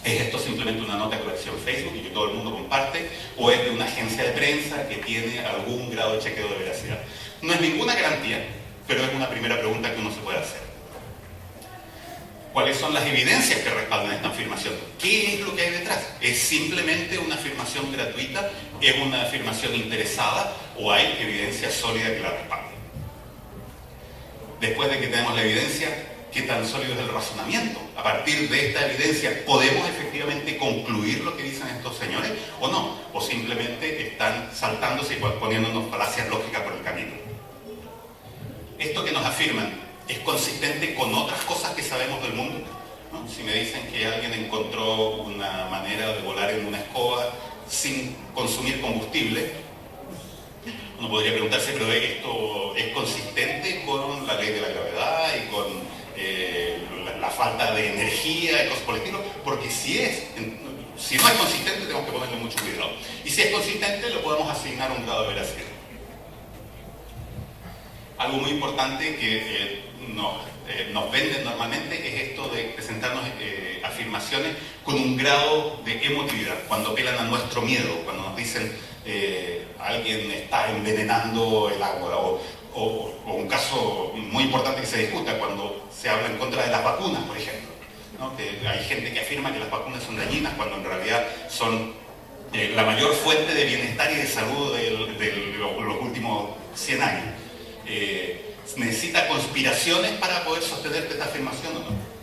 ¿es esto simplemente una nota que apareció en Facebook y que todo el mundo comparte? ¿O es de una agencia de prensa que tiene algún grado de chequeo de veracidad? No es ninguna garantía, pero es una primera pregunta que uno se puede hacer. ¿Cuáles son las evidencias que respaldan esta afirmación? ¿Qué es lo que hay detrás? ¿Es simplemente una afirmación gratuita? ¿Es una afirmación interesada? ¿O hay evidencia sólida que la respalde? Después de que tenemos la evidencia, ¿qué tan sólido es el razonamiento? A partir de esta evidencia, ¿podemos efectivamente concluir lo que dicen estos señores o no? ¿O simplemente están saltándose y poniéndonos falacias lógicas por el camino? Esto que nos afirman, ¿es consistente con otras cosas que sabemos del mundo? ¿No? Si me dicen que alguien encontró una manera de volar en una escoba sin consumir combustible, uno podría preguntarse, ¿pero esto es consistente con la ley de la gravedad y con la falta de energía y cosas por el estilo? Porque si no es consistente, tenemos que ponerle mucho cuidado. Y si es consistente, le podemos asignar un grado de veracidad. Algo muy importante que nos venden normalmente es esto de presentarnos afirmaciones con un grado de emotividad, cuando apelan a nuestro miedo, cuando nos dicen alguien está envenenando el agua, o un caso muy importante que se discuta cuando se habla en contra de las vacunas, por ejemplo, ¿no? Que hay gente que afirma que las vacunas son dañinas cuando en realidad son la mayor fuente de bienestar y de salud de los últimos 100 años. necesita conspiraciones para poder sostenerte esta afirmación o no.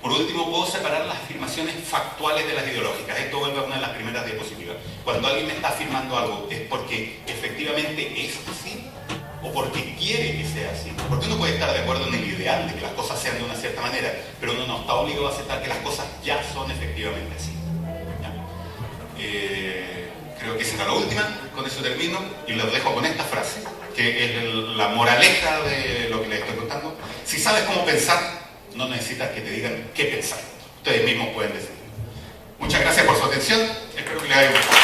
Por último, puedo separar las afirmaciones factuales de las ideológicas. Esto vuelve a una de las primeras diapositivas. Cuando alguien me está afirmando algo, ¿es porque efectivamente es así? ¿O porque quiere que sea así? Porque uno puede estar de acuerdo en el ideal de que las cosas sean de una cierta manera, pero uno no está obligado a aceptar que las cosas ya son efectivamente así. Creo que esa era la última. Con eso termino y los dejo con esta frase, que es la moraleja de lo que les estoy contando. Si sabes cómo pensar, no necesitas que te digan qué pensar. Ustedes mismos pueden decidir. Muchas gracias por su atención. Espero que les haya gustado.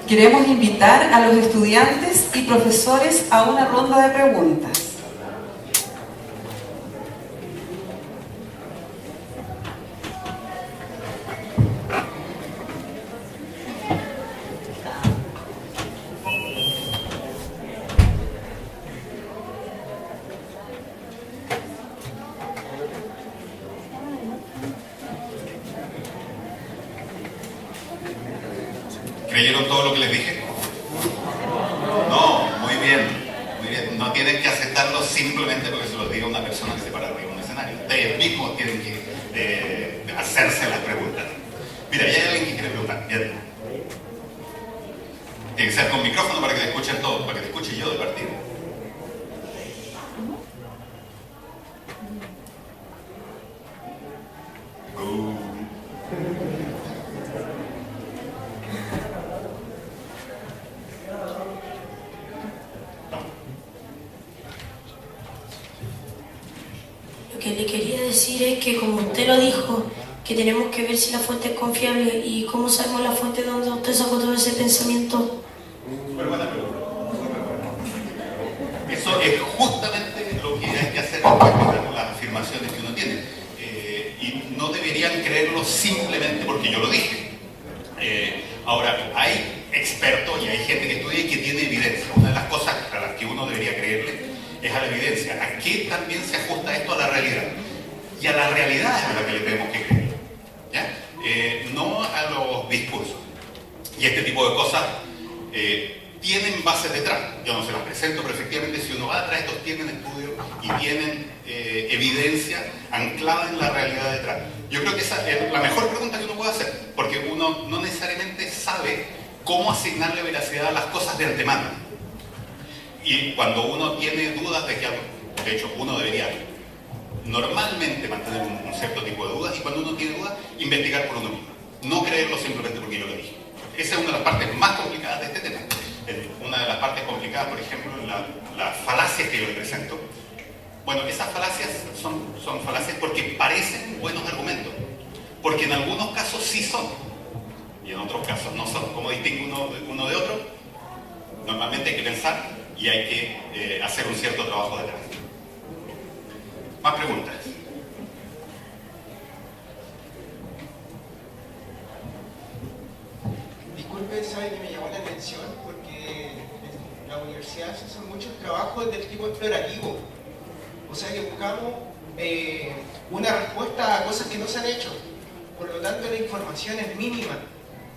Queremos invitar a los estudiantes y profesores a una ronda de preguntas. ¿Creyeron todo lo que les dije? No, muy bien, muy bien. No tienen que aceptarlo simplemente porque se lo diga una persona que se para arriba en un escenario. Ustedes mismos tienen que hacerse las preguntas. Mira, ya hay alguien que quiere preguntar. Bien. Tiene que ser con micrófono para que te escuchen todos, para que te escuche yo de partida. Lo que le quería decir es que, como usted lo dijo, que tenemos que ver si la fuente es confiable, y cómo sabemos la fuente donde usted sacó todo ese pensamiento. Eso es justamente lo que hay que hacer con las afirmaciones que uno tiene. Y no deberían creerlo simplemente porque yo lo dije. Ahora, hay expertos y hay gente que estudia y que tiene evidencia. Una de las cosas a las que uno debería creerle es a la evidencia. ¿A qué también se ajusta esto? A la realidad. Y a la realidad es a la que le tenemos que creer, ¿ya? No a los discursos. Y este tipo de cosas tienen bases detrás. Yo no se las presento, pero efectivamente si uno va atrás, estos tienen estudios y tienen evidencia anclada en la realidad detrás. Yo creo que esa es la mejor pregunta que uno puede hacer, porque uno no necesariamente sabe cómo asignarle veracidad a las cosas de antemano. Y cuando uno tiene dudas de que algo, de hecho uno debería normalmente mantener un cierto tipo de dudas, y cuando uno tiene dudas, investigar por uno mismo. No creerlo simplemente porque yo lo dije. Esa es una de las partes más complicadas de este tema. Una de las partes complicadas, por ejemplo, las falacias que yo le presento. Bueno, esas falacias son falacias porque parecen buenos argumentos, porque en algunos casos sí son, y en otros casos no son. ¿Cómo distingue uno de otro? Normalmente hay que pensar y hay que hacer un cierto trabajo detrás. Más preguntas. Disculpe, sabe que me llamó la atención porque en la universidad se hacen muchos trabajos del tipo explorativo. O sea que buscamos una respuesta a cosas que no se han hecho. Por lo tanto, la información es mínima.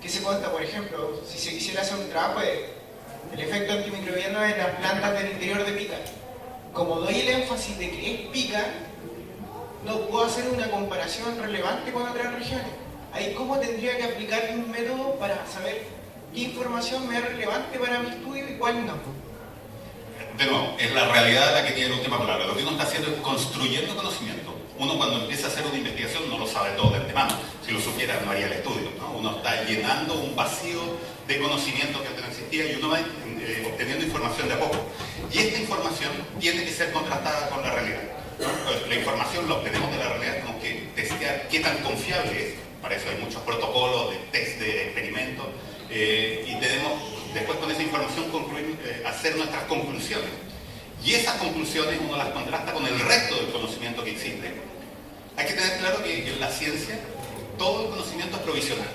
¿Qué se cuenta? Por ejemplo, si se quisiera hacer un trabajo el efecto antimicrobiano en las plantas del interior de pica. Como doy el énfasis de que es pica, no puedo hacer una comparación relevante con otras regiones. Ahí, ¿cómo tendría que aplicar un método para saber qué información me es relevante para mi estudio y cuál no? De nuevo, es la realidad la que tiene la última palabra. Lo que uno está haciendo es construyendo conocimiento. Uno, cuando empieza a hacer una investigación, no lo sabe todo de antemano. Si lo supiera, no haría el estudio, ¿no? Uno está llenando un vacío de conocimiento que antes no existía, y uno va obteniendo información de a poco. Y esta información tiene que ser contrastada con la realidad, ¿no? La información la obtenemos de la realidad, tenemos que testear qué tan confiable es. Para eso hay muchos protocolos de test, de experimentos, y tenemos después con esa información hacer nuestras conclusiones. Y esas conclusiones uno las contrasta con el resto del conocimiento que existe. Hay que tener claro que en la ciencia todo el conocimiento es provisional,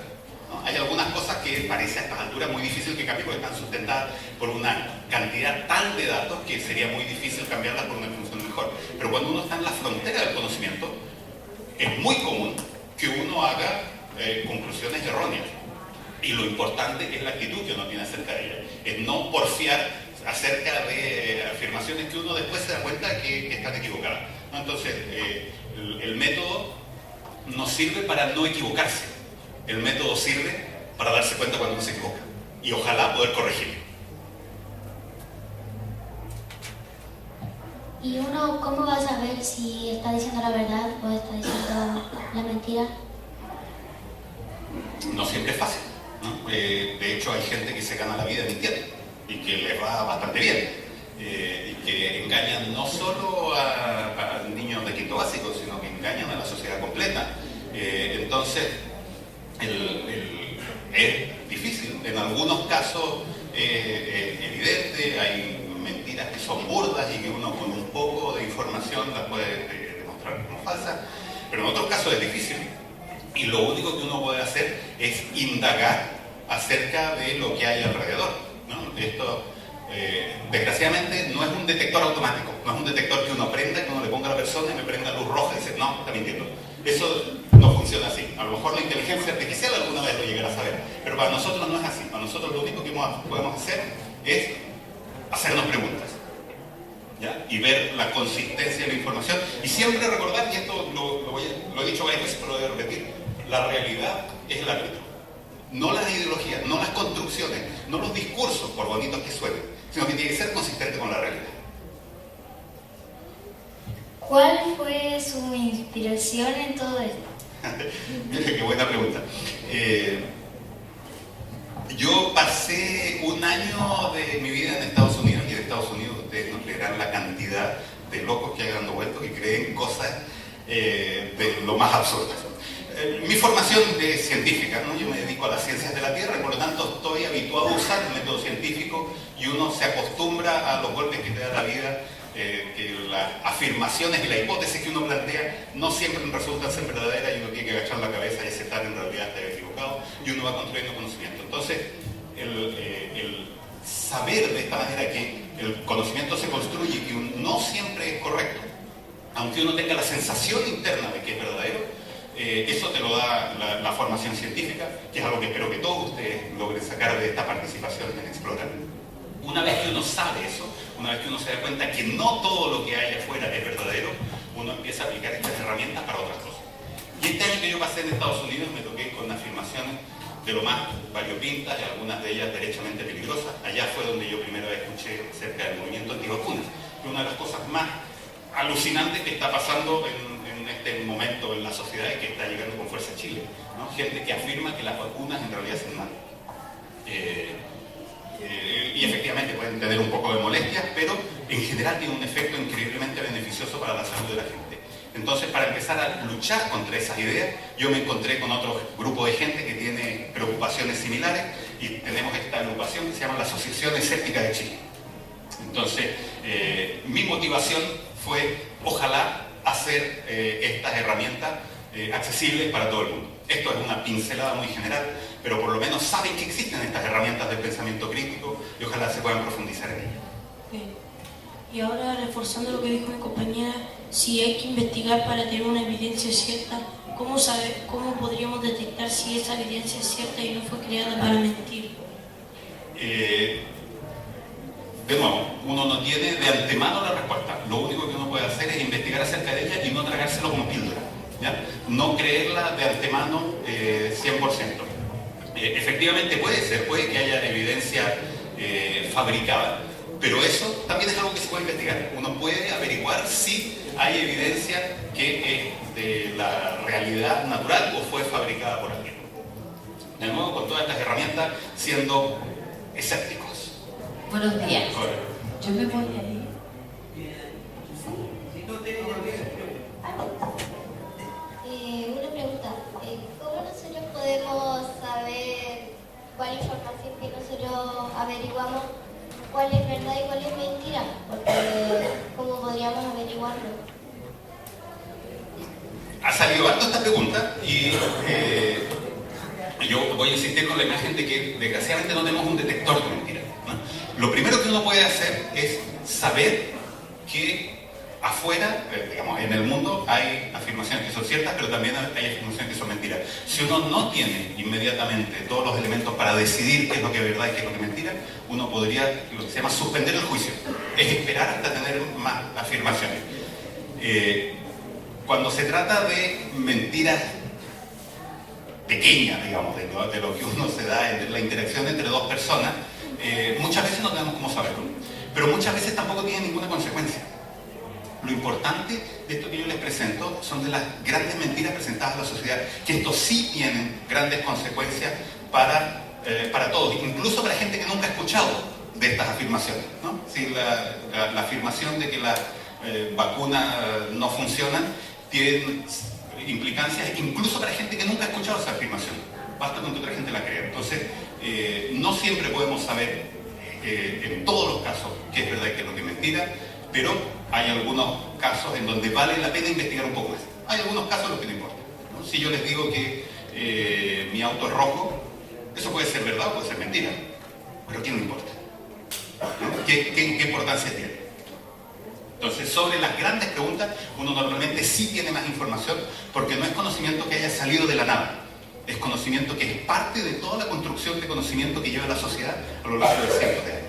¿no? Hay algunas cosas que parece a estas alturas muy difícil que cambien, porque están sustentadas por una cantidad tal de datos que sería muy difícil cambiarlas por una función mejor. Pero cuando uno está en la frontera del conocimiento, es muy común que uno haga conclusiones erróneas. Y lo importante es la actitud que uno tiene acerca de ella. Es no porfiar acerca de afirmaciones que uno después se da cuenta que están equivocadas, ¿no? Entonces, el método no sirve para no equivocarse. El método sirve para darse cuenta cuando uno se equivoca. Y ojalá poder corregirlo. ¿Y uno cómo va a saber si está diciendo la verdad o está diciendo la mentira? No siempre es fácil, ¿no? De hecho, hay gente que se gana la vida mintiendo y que les va bastante bien. Y que engañan no solo a niños de quinto básico, sino que engañan a la sociedad completa. Entonces, es difícil. En algunos casos es evidente, hay mentiras que son burdas y que uno con un poco de información las puede demostrar como falsas, pero en otros casos es difícil. Y lo único que uno puede hacer es indagar acerca de lo que hay alrededor, ¿no? Esto, desgraciadamente, no es un detector automático, no es un detector que uno prenda, que uno le ponga a la persona y me prenda luz roja y dice, no, está mintiendo. Eso no funciona así. A lo mejor la inteligencia artificial alguna vez lo llegará a saber, pero para nosotros no es así. Para nosotros lo único que podemos hacer es hacernos preguntas, ¿ya? Y ver la consistencia de la información. Y siempre recordar, y esto lo he dicho varias veces, pero lo voy a repetir, la realidad es el árbitro. No las ideologías, no las construcciones, no los discursos, por bonitos que suenen, sino que tiene que ser consistente con la realidad. ¿Cuál fue su inspiración en todo esto? Qué buena pregunta. Yo pasé un año de mi vida en Estados Unidos, y en Estados Unidos ustedes no creerán la cantidad de locos que hay dando vueltas y creen cosas de lo más absurdas. Mi formación es científica, ¿no? Yo me dedico a las ciencias de la Tierra y por lo tanto estoy habituado a usar el método científico y uno se acostumbra a los golpes que te da la vida, que las afirmaciones y la hipótesis que uno plantea no siempre resultan ser verdaderas y uno tiene que agachar la cabeza y aceptar en realidad estar equivocado y uno va construyendo conocimiento. Entonces, el saber de esta manera que el conocimiento se construye y que no siempre es correcto, aunque uno tenga la sensación interna de que es verdadero, eso te lo da la formación científica, que es algo que espero que todos ustedes logren sacar de esta participación en Explorar. Una vez que uno sabe eso, una vez que uno se da cuenta que no todo lo que hay afuera es verdadero, uno empieza a aplicar estas herramientas para otras cosas. Y este año que yo pasé en Estados Unidos me toqué con afirmaciones de lo más variopintas y algunas de ellas derechamente peligrosas. Allá fue donde yo primero escuché acerca del movimiento antivacunas, que es una de las cosas más alucinantes que está pasando en este momento en la sociedad y que está llegando con fuerza a Chile, ¿no? Gente que afirma que las vacunas en realidad hacen mal. Y efectivamente pueden tener un poco de molestias, pero en general tiene un efecto increíblemente beneficioso para la salud de la gente. Entonces, para empezar a luchar contra esas ideas, yo me encontré con otro grupo de gente que tiene preocupaciones similares y tenemos esta agrupación que se llama la Asociación Escéptica de Chile. Entonces, mi motivación fue, ojalá, hacer estas herramientas accesibles para todo el mundo. Esto es una pincelada muy general, pero por lo menos saben que existen estas herramientas de pensamiento crítico y ojalá se puedan profundizar en ellas. Bien. Y ahora, reforzando lo que dijo mi compañera, si hay que investigar para tener una evidencia cierta, ¿cómo podríamos detectar si esa evidencia es cierta y no fue creada para mentir? De nuevo, uno no tiene de antemano la respuesta. Lo único que uno puede hacer es investigar acerca de ella y no tragárselo como píldora, ¿ya? No creerla de antemano 100%. Efectivamente puede que haya evidencia fabricada, pero eso también es algo que se puede investigar. Uno puede averiguar si hay evidencia que es de la realidad natural o fue fabricada por alguien. De nuevo, con todas estas herramientas, siendo escépticos. Buenos días. Yo me voy a ir. Una pregunta. ¿Cómo nosotros podemos saber cuál información que nosotros averiguamos, cuál es verdad y cuál es mentira? Porque, ¿cómo podríamos averiguarlo? Ha salido harto esta pregunta y yo voy a insistir con la imagen de que desgraciadamente no tenemos un detector de mentiras, ¿no? Lo primero que uno puede hacer es saber que afuera, digamos, en el mundo hay afirmaciones que son ciertas, pero también hay afirmaciones que son mentiras. Si uno no tiene inmediatamente todos los elementos para decidir qué es lo que es verdad y qué es lo que es mentira, uno podría, lo que se llama, suspender el juicio. Es esperar hasta tener más afirmaciones. Cuando se trata de mentiras pequeñas, digamos, de lo que uno se da en la interacción entre dos personas, muchas veces no tenemos cómo saberlo, pero muchas veces tampoco tiene ninguna consecuencia. Lo importante de esto que yo les presento son de las grandes mentiras presentadas a la sociedad, que esto sí tienen grandes consecuencias para todos, incluso para gente que nunca ha escuchado de estas afirmaciones, ¿no? Si la afirmación de que las vacunas no funcionan tiene implicancias incluso para gente que nunca ha escuchado esa afirmación. Basta con que otra gente la crea. Entonces, no siempre podemos saber en todos los casos qué es verdad y qué es lo que es mentira, pero hay algunos casos en donde vale la pena investigar un poco más. Hay algunos casos en los que no importa, ¿no? Si yo les digo que mi auto es rojo, eso puede ser verdad o puede ser mentira, pero ¿a quién le importa? ¿No? ¿Qué importancia tiene? Entonces, sobre las grandes preguntas, uno normalmente sí tiene más información, porque no es conocimiento que haya salido de la nada. Es conocimiento que es parte de toda la construcción de conocimiento que lleva la sociedad a lo largo de cientos de años.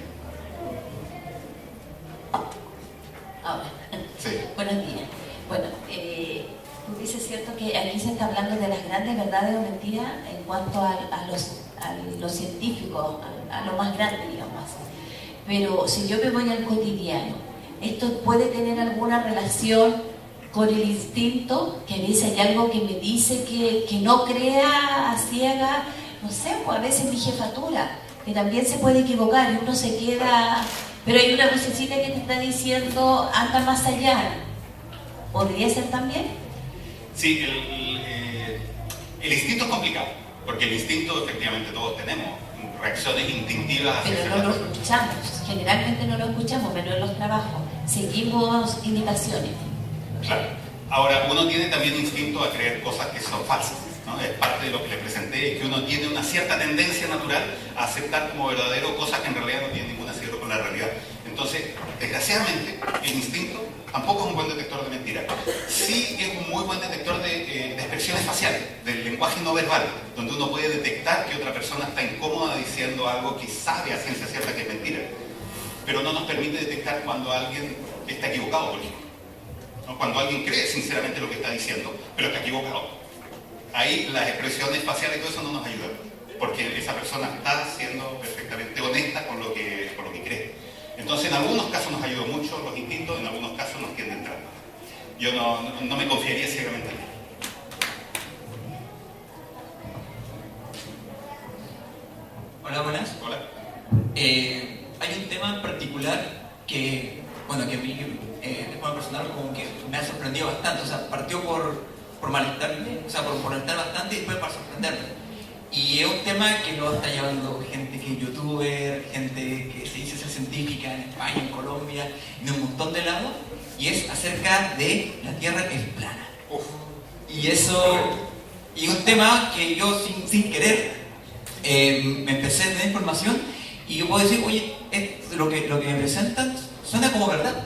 Ahora, Sí. buenos días. Bueno, tú dices cierto que aquí se está hablando de las grandes verdades o mentiras en cuanto a los científicos, a lo más grande, digamos así. Pero si yo me voy al cotidiano, ¿esto puede tener alguna relación con el instinto? Que a veces hay algo que me dice que no crea a ciega, no sé, pues a veces mi jefatura, que también se puede equivocar y uno se queda, pero hay una vocecita que te está diciendo anda más allá. ¿Podría ser también? Sí, el instinto es complicado, porque el instinto efectivamente todos tenemos reacciones instintivas hacia Pero no lo escuchamos, generalmente no lo escuchamos, pero en los trabajos seguimos indicaciones. Claro. Ahora, uno tiene también instinto a creer cosas que son falsas, ¿no? Es parte de lo que le presenté, es que uno tiene una cierta tendencia natural a aceptar como verdadero cosas que en realidad no tienen ningún asidero con la realidad. Entonces, desgraciadamente, el instinto tampoco es un buen detector de mentiras. Sí es un muy buen detector de expresiones faciales, del lenguaje no verbal, donde uno puede detectar que otra persona está incómoda diciendo algo que sabe a ciencia cierta que es mentira, pero no nos permite detectar cuando alguien está equivocado, por ejemplo, ¿no? Cuando alguien cree sinceramente lo que está diciendo, pero está equivocado. Ahí las expresiones faciales y todo eso no nos ayudan, porque esa persona está siendo perfectamente honesta con lo que cree. Entonces, en algunos casos nos ayudan mucho los instintos, en algunos casos nos tienden trampa. Yo no me confiaría ciegamente en él. Hola, buenas. Hola. Hay un tema en particular que a mí, de forma personal, como que me ha sorprendido bastante. O sea, partió por molestarme, o sea, por molestar bastante y después para sorprenderme. Y es un tema que lo está llevando gente que es youtuber, gente que se dice ser científica en España, en Colombia, en un montón de lados, y es acerca de la Tierra que es plana. Y eso, y un tema que yo sin querer me empecé a tener información y yo puedo decir, oye, lo que me presentan suena como verdad,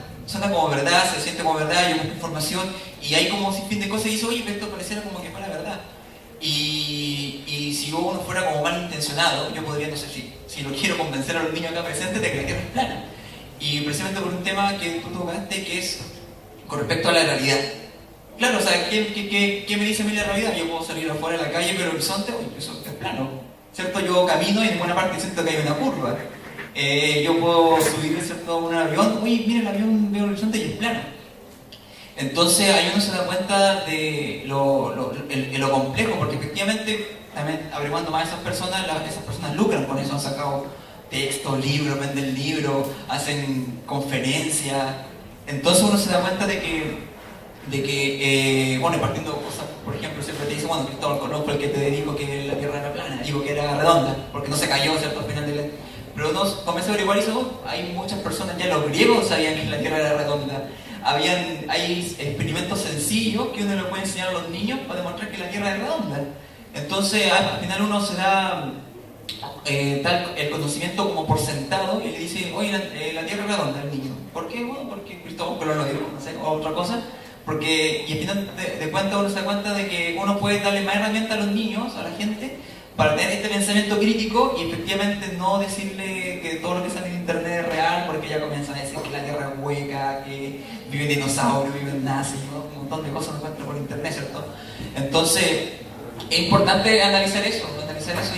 se siente como verdad, yo busco información y hay como sin fin de cosas y dice, oye, esto pareciera como que fuera verdad. Y si uno fuera como malintencionado, yo podría, no sé, si lo quiero convencer a los niños acá presentes de que la Tierra es plana. Y precisamente por un tema que tú tocaste, que es con respecto a la realidad. Claro, o sea, ¿qué me dice a mí la realidad? Yo puedo salir afuera de la calle, pero el horizonte, oye, eso es plano, ¿cierto? Yo camino y en buena parte siento que hay una curva. Yo puedo subir, ¿cierto?, a un avión, oye, mira el avión, veo el horizonte y es plano. Entonces ahí uno se da cuenta de lo complejo, porque efectivamente, también averiguando más a esas personas lucran con eso, han sacado textos, libros, venden libros, hacen conferencias. Entonces uno se da cuenta de que partiendo cosas, por ejemplo, siempre te dice, bueno, Cristóbal Colón fue el que te dijo que la Tierra era plana, digo que era redonda, porque no se cayó, ¿cierto?, al final de la... Pero uno comienza a averiguar y dice, hay muchas personas, ya los griegos sabían que la Tierra era redonda. Hay experimentos sencillos que uno le puede enseñar a los niños para demostrar que la Tierra es redonda. Entonces, al final uno se da el conocimiento como por sentado y le dice, oye, la Tierra es redonda al niño. ¿Por qué? Bueno, porque Cristóbal Colón lo dijo, no sé, o otra cosa. Porque, y al final de cuentas uno se da cuenta de que uno puede darle más herramientas a los niños, a la gente, para tener este pensamiento crítico y efectivamente no decirle que todo lo que sale en internet es real, porque ya comienzan a decir que la Tierra es hueca, que viven dinosaurios, viven nazis, ¿no? Un montón de cosas se encuentran por internet, ¿cierto? Entonces, es importante analizar eso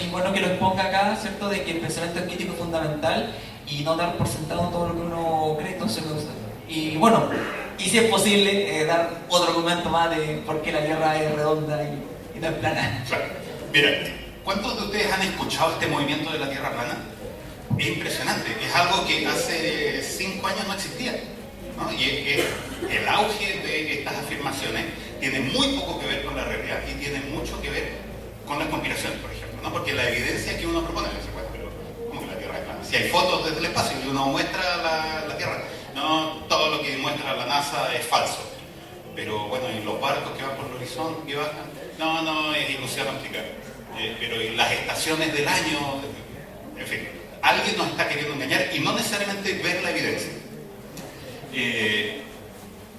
y bueno que lo exponga acá, ¿cierto? De que el pensamiento crítico es fundamental y no dar por sentado todo lo que uno cree, entonces me gusta. Y bueno, y si es posible, dar otro argumento más de por qué la Tierra es redonda y no es plana. Claro. Mira, ¿cuántos de ustedes han escuchado este movimiento de la Tierra plana? Es impresionante, es algo que hace 5 años no existía, ¿no? Y el auge de estas afirmaciones tiene muy poco que ver con la realidad y tiene mucho que ver con las conspiraciones, por ejemplo, ¿no? Porque la evidencia que uno propone, pero ¿cómo que la Tierra es plana? Si hay fotos desde el espacio y uno muestra la Tierra, no todo lo que muestra la NASA es falso. Pero bueno, y los barcos que van por el horizonte, que bajan, no, es ilusión óptica. Pero y las estaciones del año, en fin, alguien nos está queriendo engañar y no necesariamente ver la evidencia.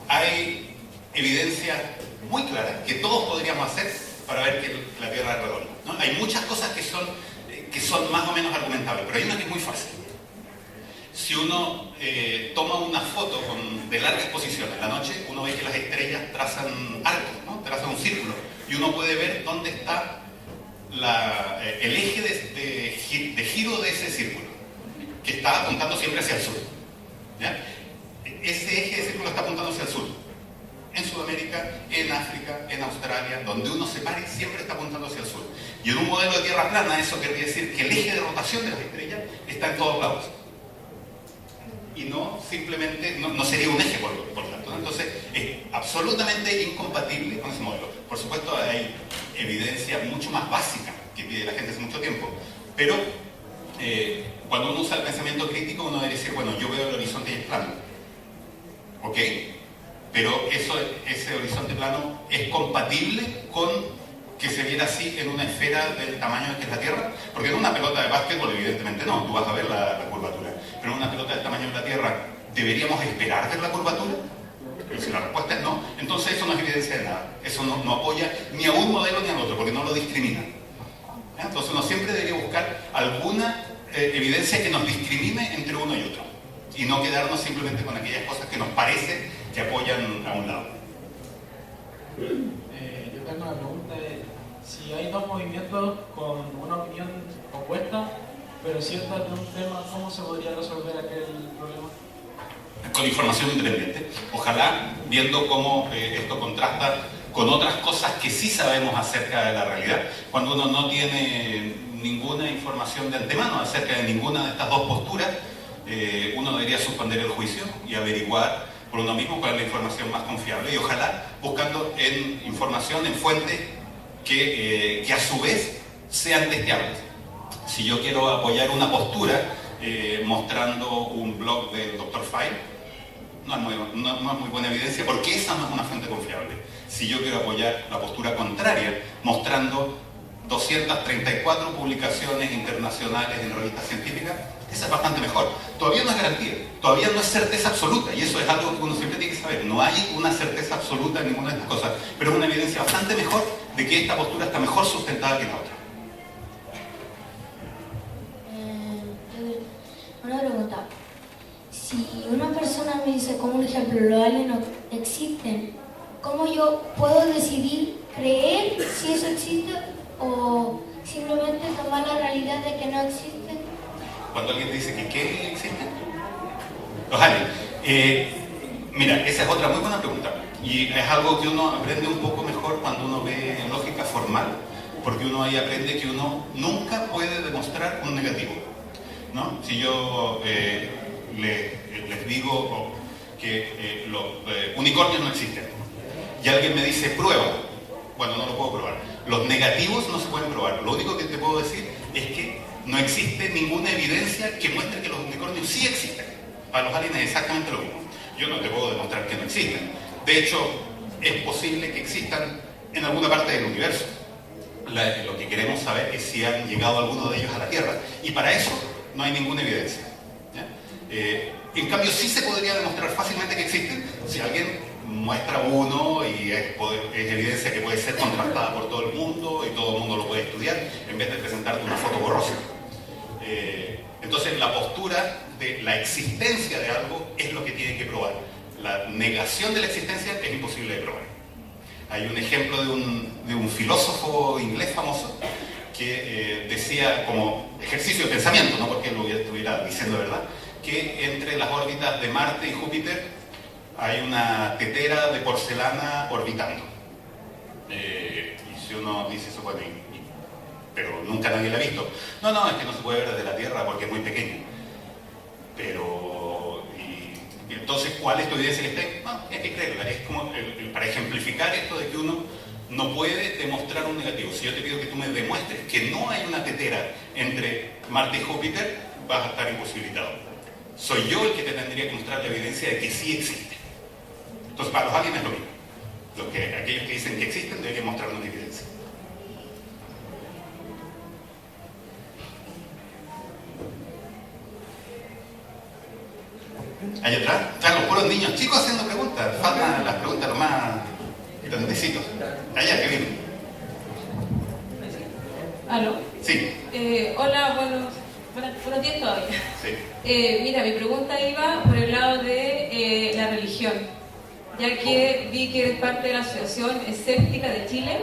Hay evidencia muy clara que todos podríamos hacer para ver que la Tierra es redonda, ¿no? Hay muchas cosas que son más o menos argumentables, pero hay una que es muy fácil. Si uno toma una foto de larga exposición en la noche, uno ve que las estrellas trazan arcos, ¿no? Trazan un círculo, y uno puede ver dónde está el eje de giro de ese círculo, que está apuntando siempre hacia el sur, ¿ya? Ese eje de círculo está apuntando hacia el sur. En Sudamérica, en África, en Australia, donde uno se pare, siempre está apuntando hacia el sur. Y en un modelo de Tierra plana, eso querría decir que el eje de rotación de las estrellas está en todos lados. Y no simplemente, no sería un eje por tanto, ¿no? Entonces es absolutamente incompatible con ese modelo. Por supuesto hay evidencia mucho más básica que pide la gente hace mucho tiempo, pero cuando uno usa el pensamiento crítico uno debe decir, bueno, yo veo el horizonte y es plano, ¿ok? Pero ese horizonte plano es compatible con que se viera así en una esfera del tamaño que es la Tierra, porque en una pelota de básquetbol evidentemente no, tú vas a ver la curvatura, pero en una pelota del tamaño de la Tierra, ¿deberíamos esperar ver la curvatura? Pero si la respuesta es no, entonces eso no es evidencia de nada, eso no apoya ni a un modelo ni al otro, porque no lo discrimina. Entonces uno siempre debería buscar alguna evidencia que nos discrimine entre uno y otro, y no quedarnos simplemente con aquellas cosas que nos parece que apoyan a un lado. Yo tengo una pregunta de si hay dos movimientos con una opinión opuesta, pero cierta de un tema, ¿cómo se podría resolver aquel problema? Con información independiente. Ojalá viendo cómo esto contrasta con otras cosas que sí sabemos acerca de la realidad. Cuando uno no tiene ninguna información de antemano acerca de ninguna de estas dos posturas, uno debería suspender el juicio y averiguar por uno mismo cuál es la información más confiable, y ojalá buscando información en fuentes que a su vez sean testeables. Si yo quiero apoyar una postura mostrando un blog del Dr. File, no es muy buena evidencia, porque esa no es una fuente confiable. Si yo quiero apoyar la postura contraria mostrando 234 publicaciones internacionales en revistas científicas, esa es bastante mejor. Todavía no es garantía, todavía no es certeza absoluta, y eso es algo que uno siempre tiene que saber. No hay una certeza absoluta en ninguna de estas cosas, pero es una evidencia bastante mejor de que esta postura está mejor sustentada que la otra. Una pregunta. Si una persona me dice, como un ejemplo, los aliens no existen, ¿cómo yo puedo decidir creer si eso existe o simplemente tomar la realidad de que no existe? Cuando alguien dice que ¿qué existe? Los aliens. Mira, esa es otra muy buena pregunta. Y es algo que uno aprende un poco mejor cuando uno ve lógica formal, porque uno ahí aprende que uno nunca puede demostrar un negativo, ¿no? Si yo les digo que los unicornios no existen y alguien me dice prueba, bueno, no lo puedo probar. Los negativos no se pueden probar. Lo único que te puedo decir es que no existe ninguna evidencia que muestre que los unicornios sí existen. Para los aliens es exactamente lo mismo. Yo no te puedo demostrar que no existen. De hecho, es posible que existan en alguna parte del universo. Lo que queremos saber es si han llegado algunos de ellos a la Tierra. Y para eso no hay ninguna evidencia, ¿ya? En cambio, sí se podría demostrar fácilmente que existen si alguien muestra uno y es evidencia que puede ser contrastada por todo el mundo y todo el mundo lo puede estudiar, en vez de presentarte una foto borrosa. Entonces, la postura de la existencia de algo es lo que tiene que probar. La negación de la existencia es imposible de probar. Hay un ejemplo de un filósofo inglés famoso que decía, como ejercicio de pensamiento, no porque lo estuviera diciendo de verdad, que entre las órbitas de Marte y Júpiter hay una tetera de porcelana orbitando. Y si uno dice eso, bueno, pero nunca nadie la ha visto. No, es que no se puede ver desde la Tierra porque es muy pequeño. Pero, y entonces, ¿cuál es tu evidencia que está ahí? No, hay que creerla. Es como para ejemplificar esto de que uno no puede demostrar un negativo. Si yo te pido que tú me demuestres que no hay una tetera entre Marte y Júpiter, vas a estar imposibilitado. Soy yo el que te tendría que mostrar la evidencia de que sí existe. Entonces, para los aliens es lo mismo. Aquellos que dicen que existen deberían mostrarnos una evidencia. Allá atrás están los puros niños chicos haciendo preguntas. Faltan las preguntas los más grandecitos. Allá, que vienen. ¿Aló? Sí. Hola, buenos días todavía. Sí. Mira, mi pregunta iba por el lado de la religión, ya que vi que eres parte de la Asociación Escéptica de Chile.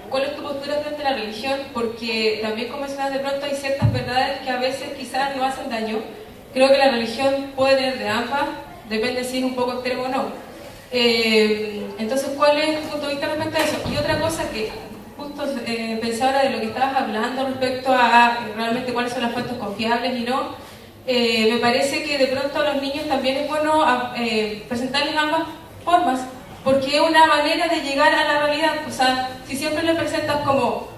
¿Cuál es tu postura frente a la religión? Porque también, como mencionas, de pronto hay ciertas verdades que a veces quizás no hacen daño. Creo que la religión puede tener de ambas, depende si es un poco extremo o no. Entonces, ¿cuál es tu punto de vista respecto a eso? Y otra cosa que justo pensé ahora de lo que estabas hablando respecto a realmente cuáles son las fuentes confiables y no, me parece que de pronto a los niños también es bueno presentarles ambas formas, porque es una manera de llegar a la realidad. O sea, si siempre le presentas como,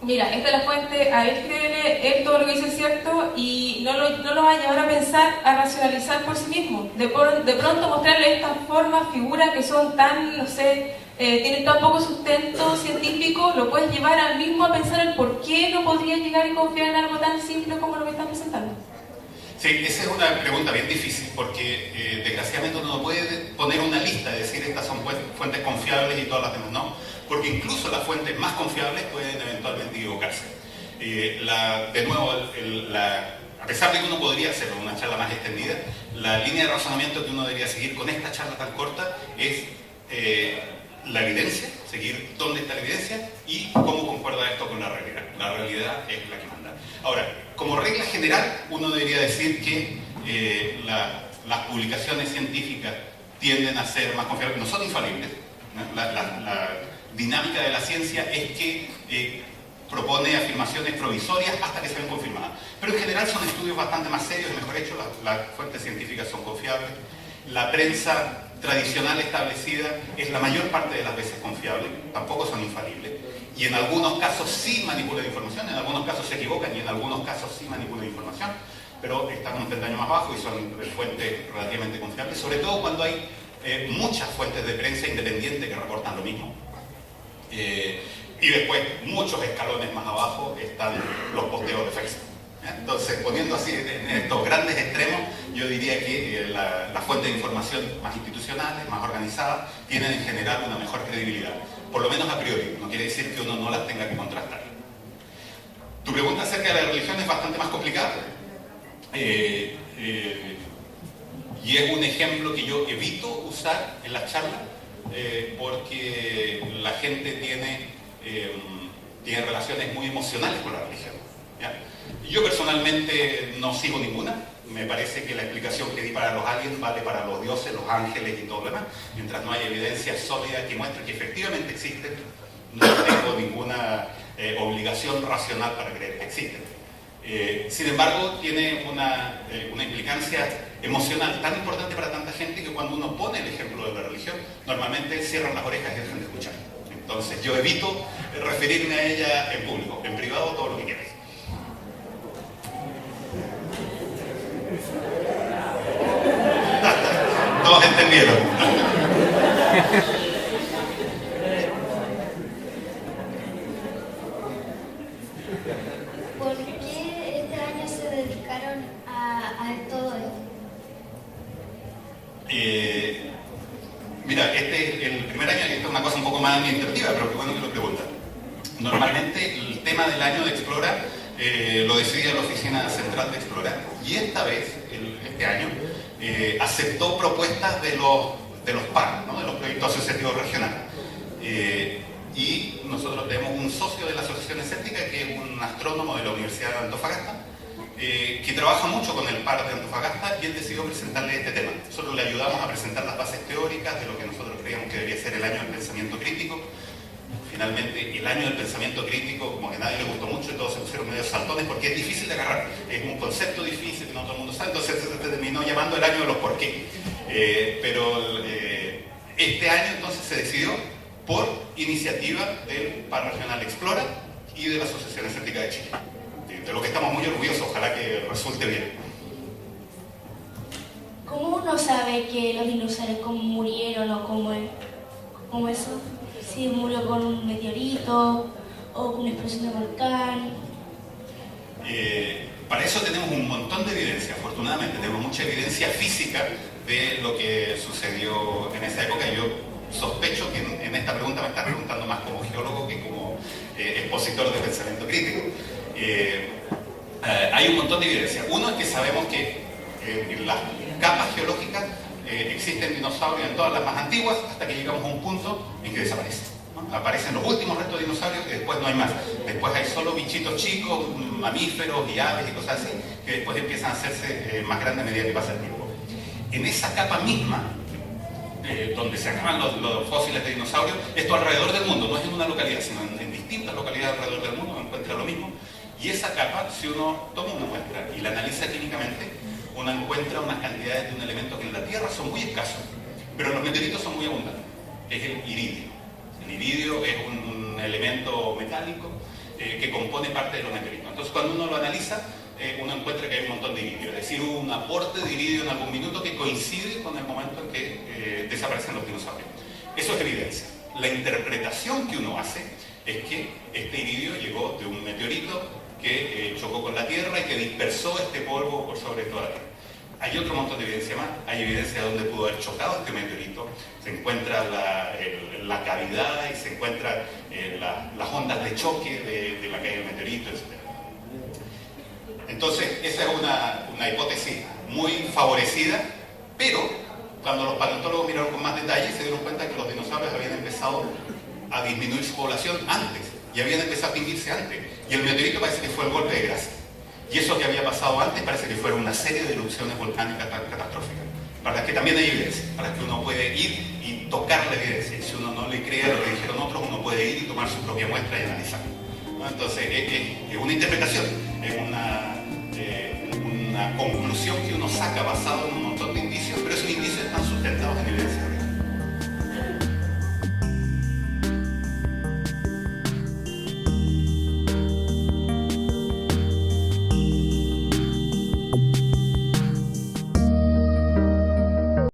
mira, esta es la fuente, a él créele, él todo lo que dice es cierto, y no lo va a llevar a pensar, a racionalizar por sí mismo. De pronto mostrarle estas formas, figuras que son tan, no sé, tienen tan poco sustento científico, lo puedes llevar al mismo a pensar el por qué no podría llegar y confiar en algo tan simple como lo que estás presentando. Sí, esa es una pregunta bien difícil porque desgraciadamente uno no puede poner una lista de decir estas son fuentes confiables y todas las demás no, porque incluso las fuentes más confiables pueden eventualmente equivocarse. De nuevo, a pesar de que uno podría hacerlo en una charla más extendida, la línea de razonamiento que uno debería seguir con esta charla tan corta es la evidencia, seguir dónde está la evidencia y cómo concuerda esto con la realidad. La realidad es la que manda. Ahora, como regla general, uno debería decir que las publicaciones científicas tienden a ser más confiables, no son infalibles, ¿no? La dinámica de la ciencia es que propone afirmaciones provisorias hasta que se ven confirmadas. Pero en general son estudios bastante más serios y mejor hechos, las fuentes científicas son confiables. La prensa tradicional establecida es la mayor parte de las veces confiable, tampoco son infalibles. Y en algunos casos sí manipulan información, en algunos casos se equivocan y en algunos casos sí manipulan información, pero están en un peldaño más bajo y son fuentes relativamente confiables, sobre todo cuando hay muchas fuentes de prensa independiente que reportan lo mismo. Y después, muchos escalones más abajo, están los posteos de Facebook. Entonces, poniendo así en estos grandes extremos, yo diría que las fuentes de información más institucionales, más organizadas, tienen en general una mejor credibilidad. Por lo menos a priori, no quiere decir que uno no las tenga que contrastar. Tu pregunta acerca de la religión es bastante más complicada. Y es un ejemplo que yo evito usar en las charlas porque la gente tiene relaciones muy emocionales con la religión, ¿ya? Yo personalmente no sigo ninguna. Me parece que la explicación que di para los aliens vale para los dioses, los ángeles y todo lo demás. Mientras no haya evidencia sólida que muestre que efectivamente existen, no tengo ninguna obligación racional para creer que existen. Sin embargo, tiene una implicancia emocional tan importante para tanta gente que cuando uno pone el ejemplo de la religión, normalmente cierran las orejas y dejan de escuchar. Entonces yo evito referirme a ella en público, en privado todo lo que quieras. Todos entendieron. ¿Por qué este año se dedicaron a todo esto? poco más administrativa, pero qué bueno que lo preguntan. Normalmente el tema del año de Explora lo decidía la Oficina Central de Explora, y esta vez, este año, aceptó propuestas de los PAR, ¿no? De los proyectos asociativos regionales. Y nosotros tenemos un socio de la Asociación Escéptica, que es un astrónomo de la Universidad de Antofagasta, que trabaja mucho con el PAR de Antofagasta, y él decidió presentarle este tema. Nosotros le ayudamos a presentar las bases teóricas de lo que nosotros creíamos que debería ser el año del pensamiento crítico. Finalmente, el año del pensamiento crítico, como que a nadie le gustó mucho, y todos se pusieron medio saltones porque es difícil de agarrar. Es un concepto difícil que no todo el mundo sabe, entonces se terminó llamando el año de los por qué. Pero este año entonces se decidió por iniciativa del PAR Regional Explora y de la Asociación Escéptica de Chile. De lo que estamos muy orgullosos, ojalá que resulte bien. ¿Cómo uno sabe que los dinosaurios cómo murieron o cómo eso? Si murió con un meteorito o con una explosión de volcán. Para eso tenemos un montón de evidencia, afortunadamente. Tenemos mucha evidencia física de lo que sucedió en esa época. Yo sospecho que en esta pregunta me estás preguntando más como geólogo que como expositor de pensamiento crítico. Hay un montón de evidencia. Uno es que sabemos que en las capas geológicas existen dinosaurios en todas las más antiguas, hasta que llegamos a un punto en que desaparecen, ¿no? Aparecen los últimos restos de dinosaurios y después no hay más. Después hay solo bichitos chicos, mamíferos y aves y cosas así, que después empiezan a hacerse más grandes a medida que pasa el tiempo. En esa capa misma, donde se acaban los fósiles de dinosaurios, esto alrededor del mundo, no es en una localidad, sino en distintas localidades alrededor del mundo, uno encuentra lo mismo. Y esa capa, si uno toma una muestra y la analiza químicamente, uno encuentra unas cantidades de un elemento que en la Tierra son muy escasos, pero en los meteoritos son muy abundantes. Es el iridio. El iridio es un elemento metálico que compone parte de los meteoritos. Entonces, cuando uno lo analiza, uno encuentra que hay un montón de iridio. Es decir, hubo un aporte de iridio en algún minuto que coincide con el momento en que desaparecen los dinosaurios. Eso es evidencia. La interpretación que uno hace es que este iridio llegó de un meteorito que chocó con la Tierra y que dispersó este polvo por sobre toda la Tierra. Hay otro montón de evidencia más. Hay evidencia de dónde pudo haber chocado este meteorito. Se encuentra la cavidad y se encuentran las ondas de choque de la caída del meteorito, etc. Entonces, esa es una hipótesis muy favorecida, pero cuando los paleontólogos miraron con más detalle se dieron cuenta que los dinosaurios habían empezado a disminuir su población antes y habían empezado a extinguirse antes. Y el meteorito parece que fue el golpe de gracia. Y eso que había pasado antes parece que fueron una serie de erupciones volcánicas catastróficas, para las que también hay evidencia, para las que uno puede ir y tocar la evidencia. Y si uno no le cree a lo que dijeron otros, uno puede ir y tomar su propia muestra y analizar, ¿no? Entonces, es una interpretación, es una conclusión que uno saca basado en